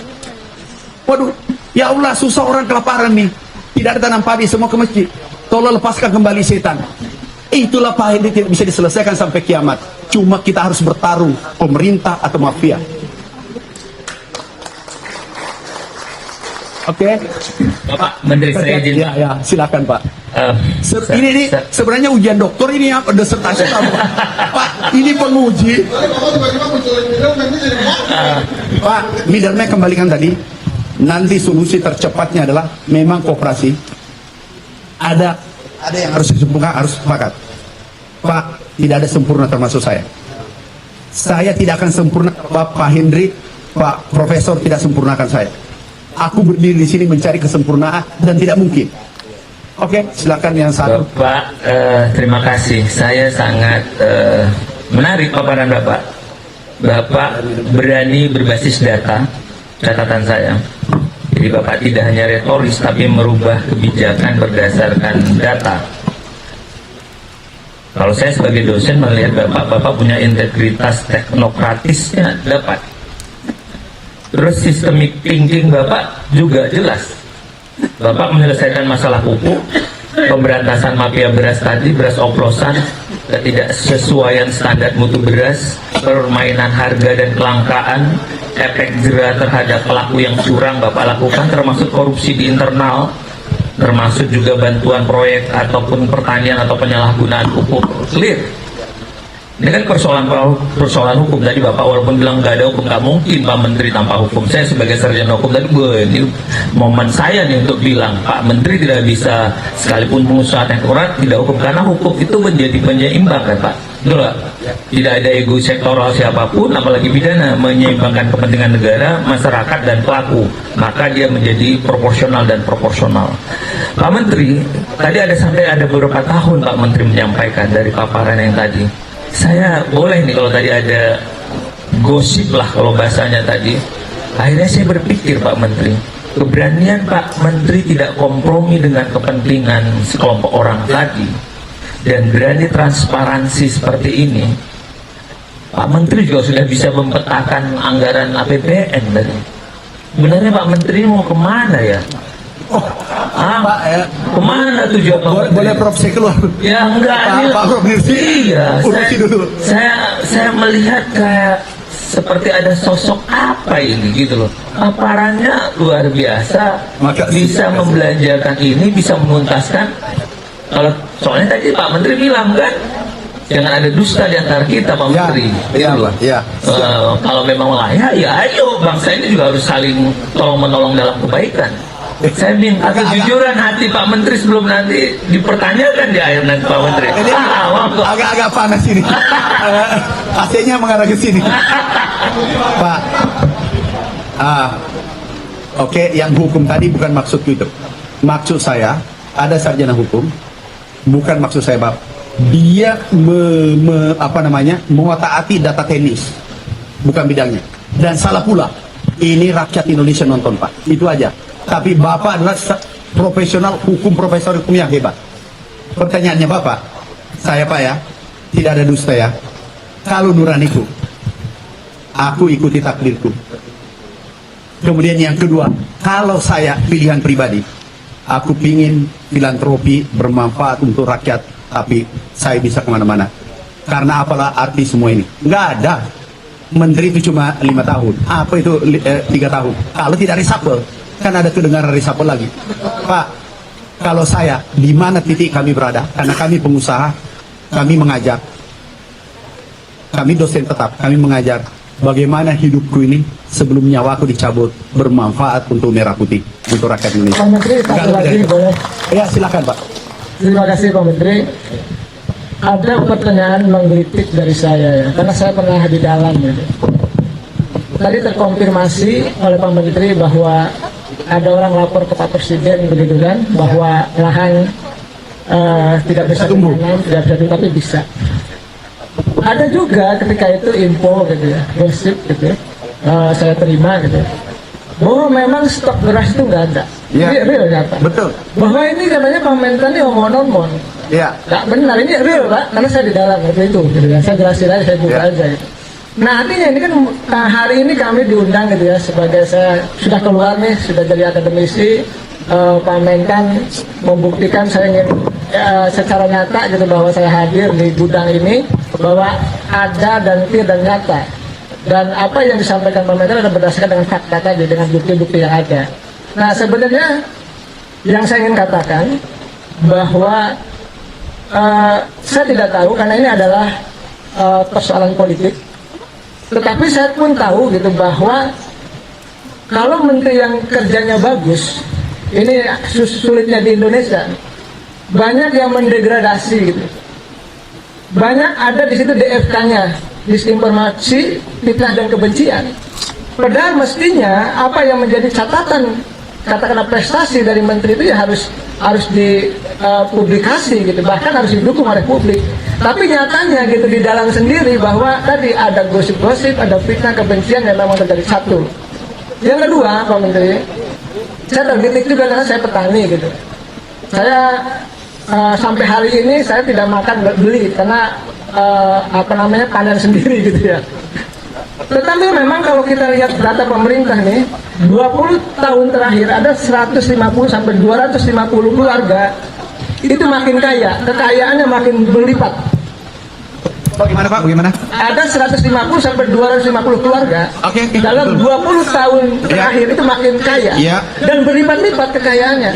Waduh, ya Allah, susah orang kelaparan nih. Tidak ada tanam padi, semua ke masjid. Tolong lepaskan kembali setan. Itulah Pak Henry tidak bisa diselesaikan sampai kiamat. Cuma kita harus bertarung, pemerintah atau mafia. Oke? Bapak Menteri saya izin Pak. Ya, silakan Pak. Ini sebenarnya ujian doktor ini apa? Disertasi apa? Pak, ini penguji. Bapak tiba-tiba munculin middleman ini jadi Pak, middleman kembalikan tadi. Nanti solusi tercepatnya adalah memang kooperasi. Ada yang harus disempurnakan, harus sepakat. Pak, tidak ada sempurna termasuk saya. Saya tidak akan sempurna. Pak Henry, Pak Profesor tidak sempurnakan saya. Aku berdiri di sini mencari kesempurnaan dan tidak mungkin. Oke, silakan yang satu. Bapak, terima kasih. Saya sangat menarik paparan Bapak. Bapak berani berbasis data, catatan saya. Jadi Bapak tidak hanya retoris, tapi merubah kebijakan berdasarkan data. Kalau saya sebagai dosen melihat Bapak punya integritas teknokratisnya dapat. Terus systemic thinking Bapak juga jelas. Bapak menyelesaikan masalah pupuk, pemberantasan mafia beras tadi, beras oplosan, ketidaksesuaian standar mutu beras, permainan harga dan kelangkaan, efek jera terhadap pelaku yang curang Bapak lakukan, termasuk korupsi di internal, termasuk juga bantuan proyek ataupun pertanian atau penyalahgunaan pupuk. Clear. Ini kan persoalan hukum. Tadi Bapak walaupun bilang nggak ada hukum, nggak mungkin Pak Menteri tanpa hukum. Saya sebagai sarjana hukum tadi, ini momen saya nih untuk bilang Pak Menteri tidak bisa, sekalipun pengusaha teknokrat tidak hukum, karena hukum itu menjadi penyeimbang kan Pak. Betul nggak? Tidak ada ego sektoral siapapun, apalagi pidana, menyeimbangkan kepentingan negara, masyarakat, dan pelaku. Maka dia menjadi proporsional dan proporsional. Pak Menteri, tadi sampai ada beberapa tahun Pak Menteri menyampaikan dari paparan yang tadi. Saya boleh nih kalau tadi ada gosip lah kalau bahasanya tadi. Akhirnya saya berpikir Pak Menteri, keberanian Pak Menteri tidak kompromi dengan kepentingan sekelompok orang tadi, dan berani transparansi seperti ini. Pak Menteri juga sudah bisa mempetakan anggaran APBN tadi. Sebenarnya Pak Menteri mau kemana ya? Pak, ya. Kemana tujuan Pak Menteri? Boleh Prof saya keluar? Ya enggak, Pak Prof iya, urusi dulu. saya melihat kayak seperti ada sosok apa ini gitu loh. Paparannya luar biasa, bisa membelanjakan ini, bisa menuntaskan. Kalau soalnya tadi Pak Menteri bilang kan, jangan ada dusta di antara kita Pak Menteri. Iya, gitu loh. Iya. Kalau memang layak, ya ayo bangsa ini juga harus saling tolong menolong dalam kebaikan. Saya minta kejujuran hati Pak Menteri sebelum nanti dipertanyakan di akhir nanti Pak Menteri. Ini agak panas ini. AC-nya mengarah ke sini. Pak. Oke, yang hukum tadi bukan maksudku itu. Maksud saya, ada sarjana hukum. Bukan maksud saya, Pak. Dia mengotak-atik data teknis. Bukan bidangnya. Dan salah pula. Ini rakyat Indonesia nonton, Pak. Itu aja. Tapi Bapak adalah profesional profesor hukum yang hebat. Pertanyaannya Bapak, saya Pak ya, tidak ada dusta ya. Kalau nuraniku, aku ikuti takdirku. Kemudian yang kedua, kalau saya pilihan pribadi, aku pingin filantropi bermanfaat untuk rakyat, tapi saya bisa kemana-mana. Karena apalah arti semua ini? Nggak ada. Menteri itu cuma 5 tahun. Apa itu 3 tahun? Kalau tidak reshuffle, kan ada kedengaran reshuffle lagi. Pak, kalau saya, di mana titik kami berada? Karena kami pengusaha, kami mengajar. Kami dosen tetap, kami mengajar. Bagaimana hidupku ini sebelum nyawaku dicabut bermanfaat untuk merah putih, untuk rakyat Indonesia. Pak Menteri, satu lagi boleh? Ya, silakan Pak. Terima kasih Pak Menteri. Ada pertanyaan menggelitik dari saya ya, karena saya pernah di dalam ya. Tadi terkonfirmasi oleh Pak Menteri bahwa ada orang lapor ke Pak Presiden begitu kan, bahwa lahan tidak bisa ditanam, tidak bisa tapi bisa. Ada juga ketika itu info gitu ya, gosip gitu ya, saya terima gitu, bahwa memang stok beras itu nggak ada. Ya. Ini real nyata. Betul. Bahwa ini katanya Pak Mentan ini omon-omon. Ya. Nggak benar, ini real Pak, karena saya di dalam gitu gitu ya. Saya jelasin aja, saya buka aja gitu. Nah artinya ini kan hari ini kami diundang gitu ya, sebagai saya sudah keluar nih, sudah jadi akademisi. Pak Mentan membuktikan saya ingin secara nyata gitu bahwa saya hadir di gudang ini, bahwa ada dan clear dan nyata. Dan apa yang disampaikan Pak Mentan adalah berdasarkan dengan fakta tadi, dengan bukti-bukti yang ada. Nah sebenarnya yang saya ingin katakan bahwa saya tidak tahu, karena ini adalah persoalan politik. Tetapi saya pun tahu gitu bahwa kalau menteri yang kerjanya bagus, ini sulitnya di Indonesia, banyak yang mendegradasi gitu. Banyak ada di situ DFK-nya, disinformasi, fitnah dan kebencian. Padahal mestinya apa yang menjadi catatan, katakanlah prestasi dari menteri itu ya harus dipublikasi gitu, bahkan harus didukung oleh publik. Tapi nyatanya gitu di dalam sendiri bahwa tadi ada gosip-gosip, ada fitnah kebencian yang memang terjadi. Satu. Yang kedua, Pak Menteri, saya tergelitik juga karena saya petani gitu. Saya sampai hari ini saya tidak makan beli karena panen sendiri gitu ya. Tetapi memang kalau kita lihat data pemerintah nih, 20 tahun terakhir ada 150 sampai 250 keluarga itu makin kaya, kekayaannya makin berlipat. Bagaimana Pak? Bagaimana? Ada 150 sampai 250 keluarga dalam 20 tahun terakhir itu makin kaya dan berlipat-lipat kekayaannya.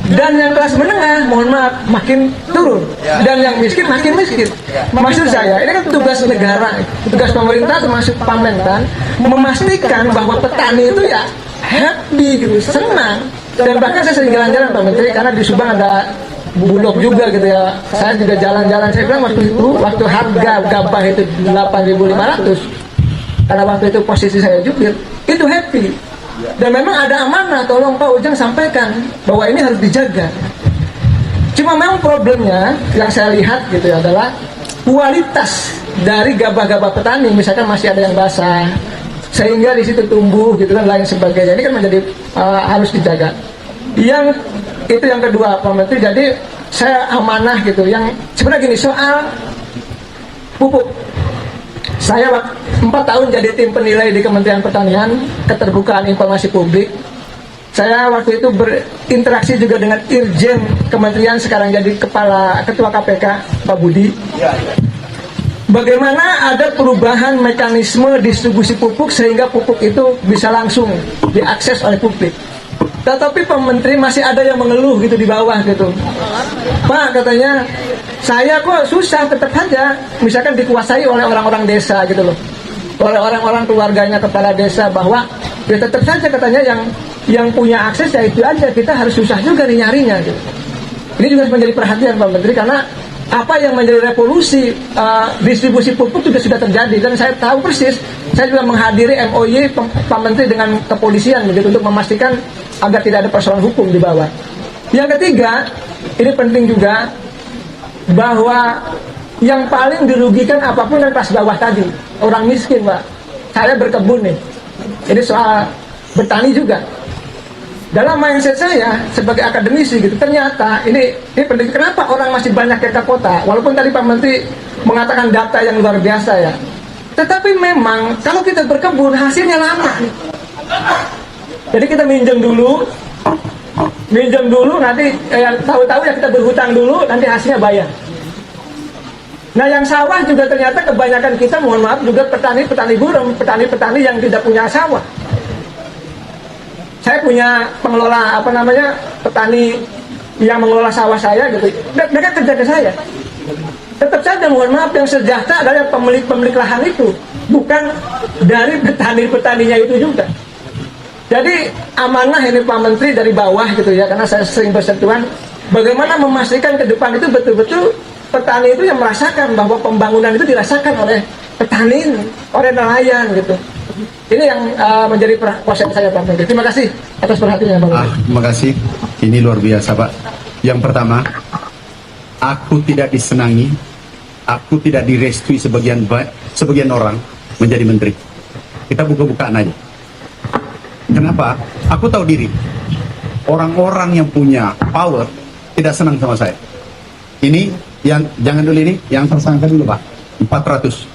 Dan yang kelas menengah, mohon maaf, makin turun. Dan yang miskin makin miskin. Maksud saya, ini kan tugas negara, tugas pemerintah termasuk Pamentan, memastikan bahwa petani itu ya happy gitu, senang. Dan bahkan saya sering jalan-jalan Pak Menteri, karena di Subang ada Bulog juga gitu ya. Saya juga jalan-jalan, saya bilang waktu harga gabah itu 8.500, karena waktu itu posisi saya jubir, itu happy. Dan memang ada amanah, tolong Pak Ujang sampaikan bahwa ini harus dijaga. Cuma memang problemnya yang saya lihat gitu ya adalah kualitas dari gabah-gabah petani, misalkan masih ada yang basah, sehingga di situ tumbuh gitu kan, lain sebagainya. Ini kan menjadi harus dijaga. Yang itu yang kedua Pak Menteri, jadi saya amanah gitu. Yang sebenarnya gini, soal pupuk. Saya 4 tahun jadi tim penilai di Kementerian Pertanian, keterbukaan informasi publik. Saya waktu itu berinteraksi juga dengan Irjen Kementerian, sekarang jadi Ketua KPK, Pak Budi. Bagaimana ada perubahan mekanisme distribusi pupuk sehingga pupuk itu bisa langsung diakses oleh publik. Tetapi Pak Menteri masih ada yang mengeluh gitu di bawah gitu. Pak, katanya, saya kok susah tetap saja, misalkan dikuasai oleh orang-orang desa gitu loh, oleh orang-orang keluarganya kepala desa, bahwa ya tetap saja katanya yang punya akses ya itu aja, kita harus susah juga nih nyarinya gitu. Ini juga menjadi perhatian Pak Menteri, karena apa yang menjadi revolusi distribusi pupuk juga sudah terjadi, dan saya tahu persis. Saya juga menghadiri MOY Pak Menteri dengan kepolisian begitu, untuk memastikan agar tidak ada persoalan hukum di bawah. Yang ketiga, ini penting juga, bahwa yang paling dirugikan apapun kan kelas bawah tadi, orang miskin Pak. Saya berkebun nih, ini soal bertani juga. Dalam mindset saya sebagai akademisi gitu, ternyata ini penting. Kenapa orang masih banyak ke kota? Walaupun tadi Pak Menteri mengatakan data yang luar biasa ya, tetapi memang kalau kita berkebun hasilnya lama nih. Jadi kita minjem dulu nanti tahu-tahu ya kita berhutang dulu, nanti hasilnya bayar. Nah yang sawah juga ternyata kebanyakan kita, mohon maaf, juga petani-petani burung, petani-petani yang tidak punya sawah. Saya punya pengelola petani yang mengelola sawah saya gitu, mereka kerja ke saya. Tetap saja mohon maaf, yang sejahtera adalah pemilik lahan itu, bukan dari petani-petaninya itu juga. Jadi amanah ini Pak Menteri dari bawah gitu ya, karena saya sering bersentuhan, bagaimana memastikan ke depan itu betul-betul petani itu yang merasakan bahwa pembangunan itu dirasakan oleh petani, oleh nelayan gitu. Ini yang menjadi konsen saya Pak Menteri. Terima kasih atas perhatiannya Pak Menteri. Terima kasih, ini luar biasa Pak. Yang pertama, aku tidak disenangi, aku tidak direstui sebagian orang menjadi menteri. Kita buka-bukaan aja. Kenapa? Aku tahu diri. Orang-orang yang punya power tidak senang sama saya. Ini yang jangan dulu, ini yang tersangka dulu Pak, 400.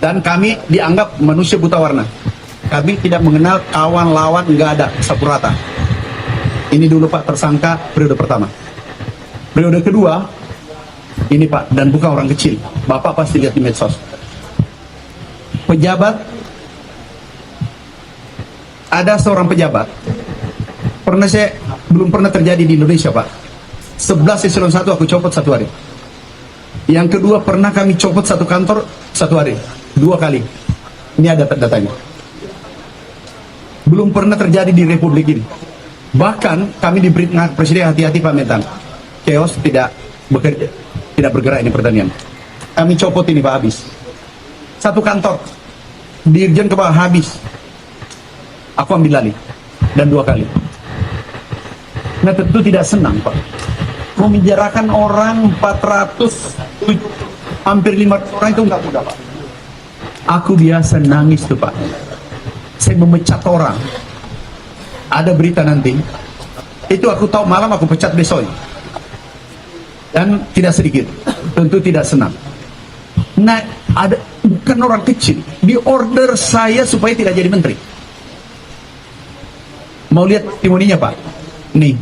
Dan kami dianggap manusia buta warna. Kami tidak mengenal kawan lawan, nggak ada, sapu rata. Ini dulu Pak tersangka periode pertama. Periode kedua, ini Pak, dan bukan orang kecil. Bapak pasti lihat di medsos. Pejabat, ada seorang pejabat, belum pernah terjadi di Indonesia Pak. 11 eselon 1 aku copot 1 hari. Yang kedua pernah kami copot 1 kantor 1 hari, 2 kali. Ini ada datanya. Belum pernah terjadi di Republik ini. Bahkan kami diberi Presiden, hati-hati Pak Mentan, chaos tidak bekerja, tidak bergerak ini pertanian. Kami copot ini Pak, habis 1 kantor, dirjen ke bawah habis. Aku ambil alih, dan 2 kali. Nah tentu tidak senang Pak, memenjarakan orang 400, hampir 500 orang itu nggak mudah Pak. Aku biasa nangis tuh Pak. Saya memecat orang. Ada berita nanti, itu aku tahu malam aku pecat besok. Dan tidak sedikit, tentu tidak senang. Nah ada, bukan orang kecil, di order saya supaya tidak jadi menteri. Mau lihat testimoninya Pak? Nih.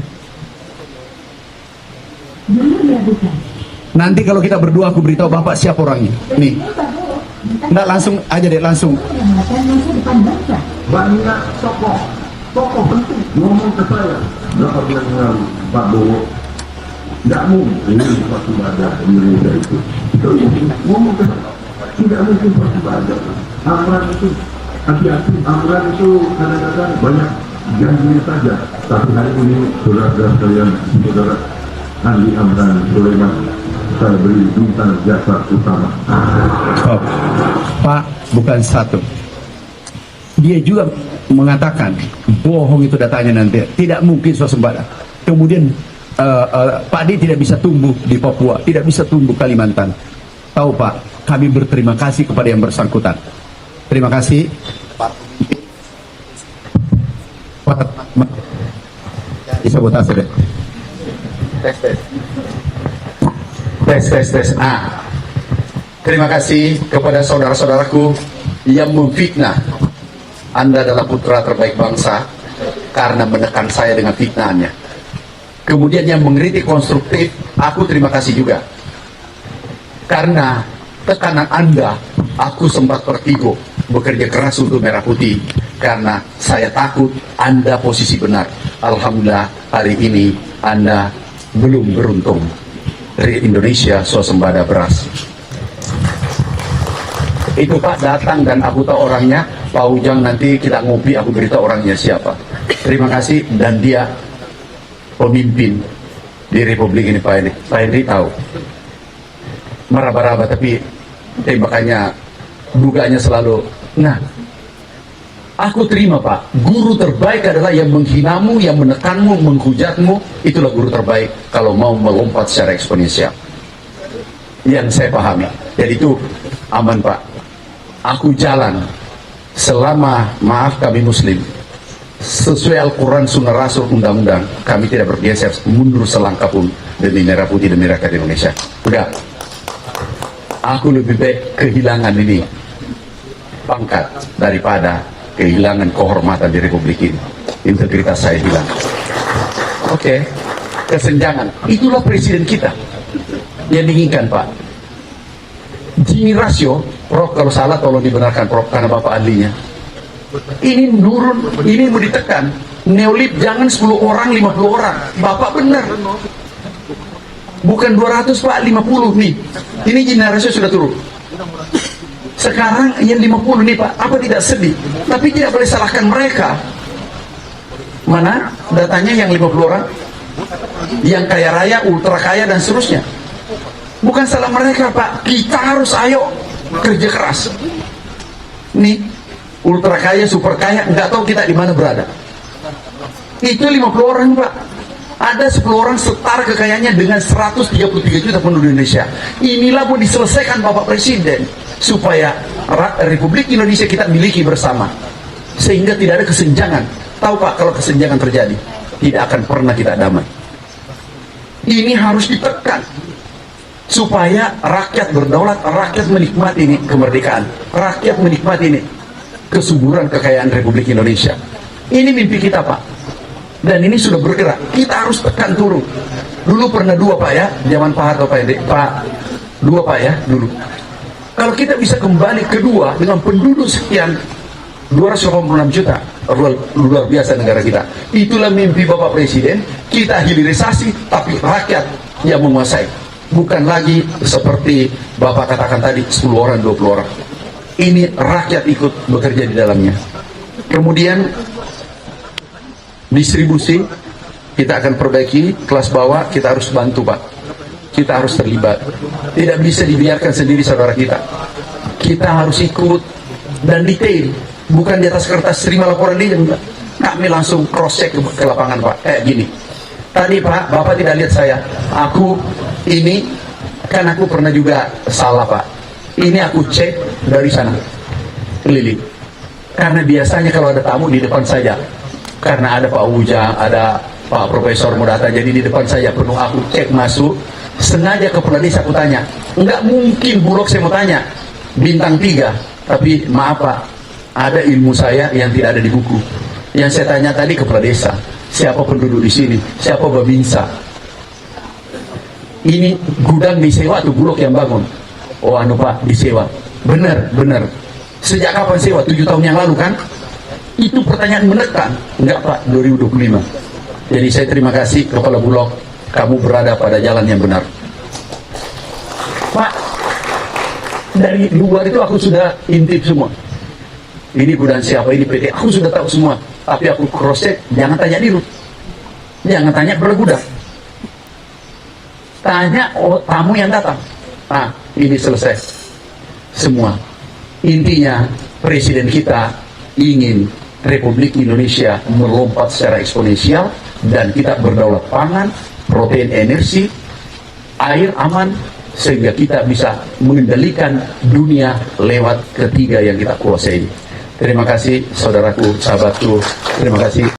Nanti kalau kita berdua aku beritahu Bapak siapa orangnya. Nih. Nggak, langsung aja deh, langsung. Banyak tokoh penting ngomong ke saya. dapat dengan Pak Bowo, tidak mungkin suatu badan Indonesia itu ngomong tidak mungkin suatu badan. Amaran itu hati-hati, amaran itu kadang-kadang banyak janjinya saja. Tapi hari ini saudara sekalian, saudara Andi Amran Sulaiman, saya beri bintang jasa utama. Oh, Pak, bukan satu. Dia juga mengatakan bohong itu datanya nanti, tidak mungkin swasembada. Kemudian padi tidak bisa tumbuh di Papua, tidak bisa tumbuh Kalimantan. Tahu Pak, kami berterima kasih kepada yang bersangkutan. Terima kasih. Sabotase deh. Tes. Terima kasih kepada saudara-saudaraku yang memfitnah. Anda adalah putra terbaik bangsa karena menekan saya dengan fitnahnya. Kemudian yang mengkritik konstruktif, aku terima kasih juga. Karena tekanan Anda, aku sempat vertigo bekerja keras untuk Merah Putih karena saya takut Anda posisi benar. Alhamdulillah hari ini Anda belum beruntung. Dari Indonesia swasembada beras. Itu Pak datang dan aku tahu orangnya. Pak Ujang nanti kita ngopi, aku beritahu orangnya siapa. Terima kasih. Dan dia pemimpin di Republik ini Pak Henry. Pak Henry tahu. Meraba-raba tapi tembakannya, duganya selalu. Nah, aku terima Pak. Guru terbaik adalah yang menghinamu, yang menekanmu, menghujatmu. Itulah guru terbaik kalau mau melompat secara eksponensial. Yang saya pahami. Jadi itu aman Pak. Aku jalan selama, maaf kami Muslim, sesuai Al-Quran, Sunnah Rasul, undang-undang, kami tidak bergeser mundur selangkah pun demi Merah Putih, demi rakyat Indonesia. Udah. Aku lebih baik kehilangan ini pangkat daripada kehilangan kehormatan di Republik ini. Integritas saya hilang. Oke. Kesenjangan. Itulah presiden kita yang diinginkan Pak. Gini rasio, Prof kalau salah tolong dibenarkan Prof karena Bapak ahlinya. Ini nurun, ini mau ditekan. Neolib jangan 10 orang, 50 orang. Bapak benar. Bukan 200 Pak, 50 nih. Ini gini rasio sudah turun. Sekarang yang 50 nih Pak, apa tidak sedih? Tapi tidak boleh salahkan mereka. Mana datanya yang 50 orang? Yang kaya raya, ultra kaya dan seterusnya. Bukan salah mereka Pak, kita harus ayo kerja keras. Nih, ultra kaya, super kaya, nggak tahu kita di mana berada. Itu 50 orang Pak. Ada 10 orang setara kekayaannya dengan 133 juta penduduk Indonesia. Inilah mau diselesaikan Bapak Presiden supaya Republik Indonesia kita miliki bersama. Sehingga tidak ada kesenjangan. Tahu Pak, kalau kesenjangan terjadi, tidak akan pernah kita damai. Ini harus ditekan supaya rakyat berdaulat, rakyat menikmati ini kemerdekaan, rakyat menikmati ini kesuburan kekayaan Republik Indonesia. Ini mimpi kita Pak, dan ini sudah bergerak. Kita harus tekan turun. Dulu pernah 2 Pak ya, zaman Pak Harto Pak 2 Pak ya dulu. Kalau kita bisa kembali kedua dengan penduduk sekian 286 juta, luar biasa negara kita. Itulah mimpi Bapak Presiden. Kita hilirisasi, tapi rakyat yang menguasai. Bukan lagi seperti Bapak katakan tadi 10 orang, 20 orang. Ini rakyat ikut bekerja di dalamnya. Kemudian distribusi kita akan perbaiki. Kelas bawah kita harus bantu Pak. Kita harus terlibat. Tidak bisa dibiarkan sendiri saudara kita. Kita harus ikut dan detail. Bukan di atas kertas terima laporan dia. Kami langsung cross check ke lapangan Pak. Kayak gini. Tadi Pak, Bapak tidak lihat saya. Aku ini kan aku pernah juga salah Pak. Ini aku cek dari sana keliling. Karena biasanya kalau ada tamu di depan saja. Karena ada Pak Ujang, ada Pak Profesor Mudata, jadi di depan saya penuh. Aku cek masuk. Sengaja ke kepala desa aku tanya. Enggak mungkin Bulog saya mau tanya bintang 3. Tapi maaf Pak, ada ilmu saya yang tidak ada di buku. Yang saya tanya tadi kepala desa. Siapa penduduk di sini? Siapa Babinsa? Ini gudang disewa atau Bulog yang bangun? Oh anu Pak, disewa. Benar. Sejak kapan sewa? 7 tahun yang lalu kan? Itu pertanyaan menekan. Enggak Pak, 2025. Jadi saya terima kasih Kepala Bulog, kamu berada pada jalan yang benar. Pak, dari luar itu aku sudah intip semua. Ini gudang siapa, ini PT, aku sudah tahu semua. Tapi aku cross check, jangan tanya dirut, jangan tanya kepala gudang, tanya tamu yang datang. Nah, ini selesai semua. Intinya presiden kita ingin Republik Indonesia melompat secara eksponensial dan kita berdaulat pangan, protein, energi, air aman, sehingga kita bisa mengendalikan dunia lewat ketiga yang kita kuasai. Terima kasih saudaraku, sahabatku, terima kasih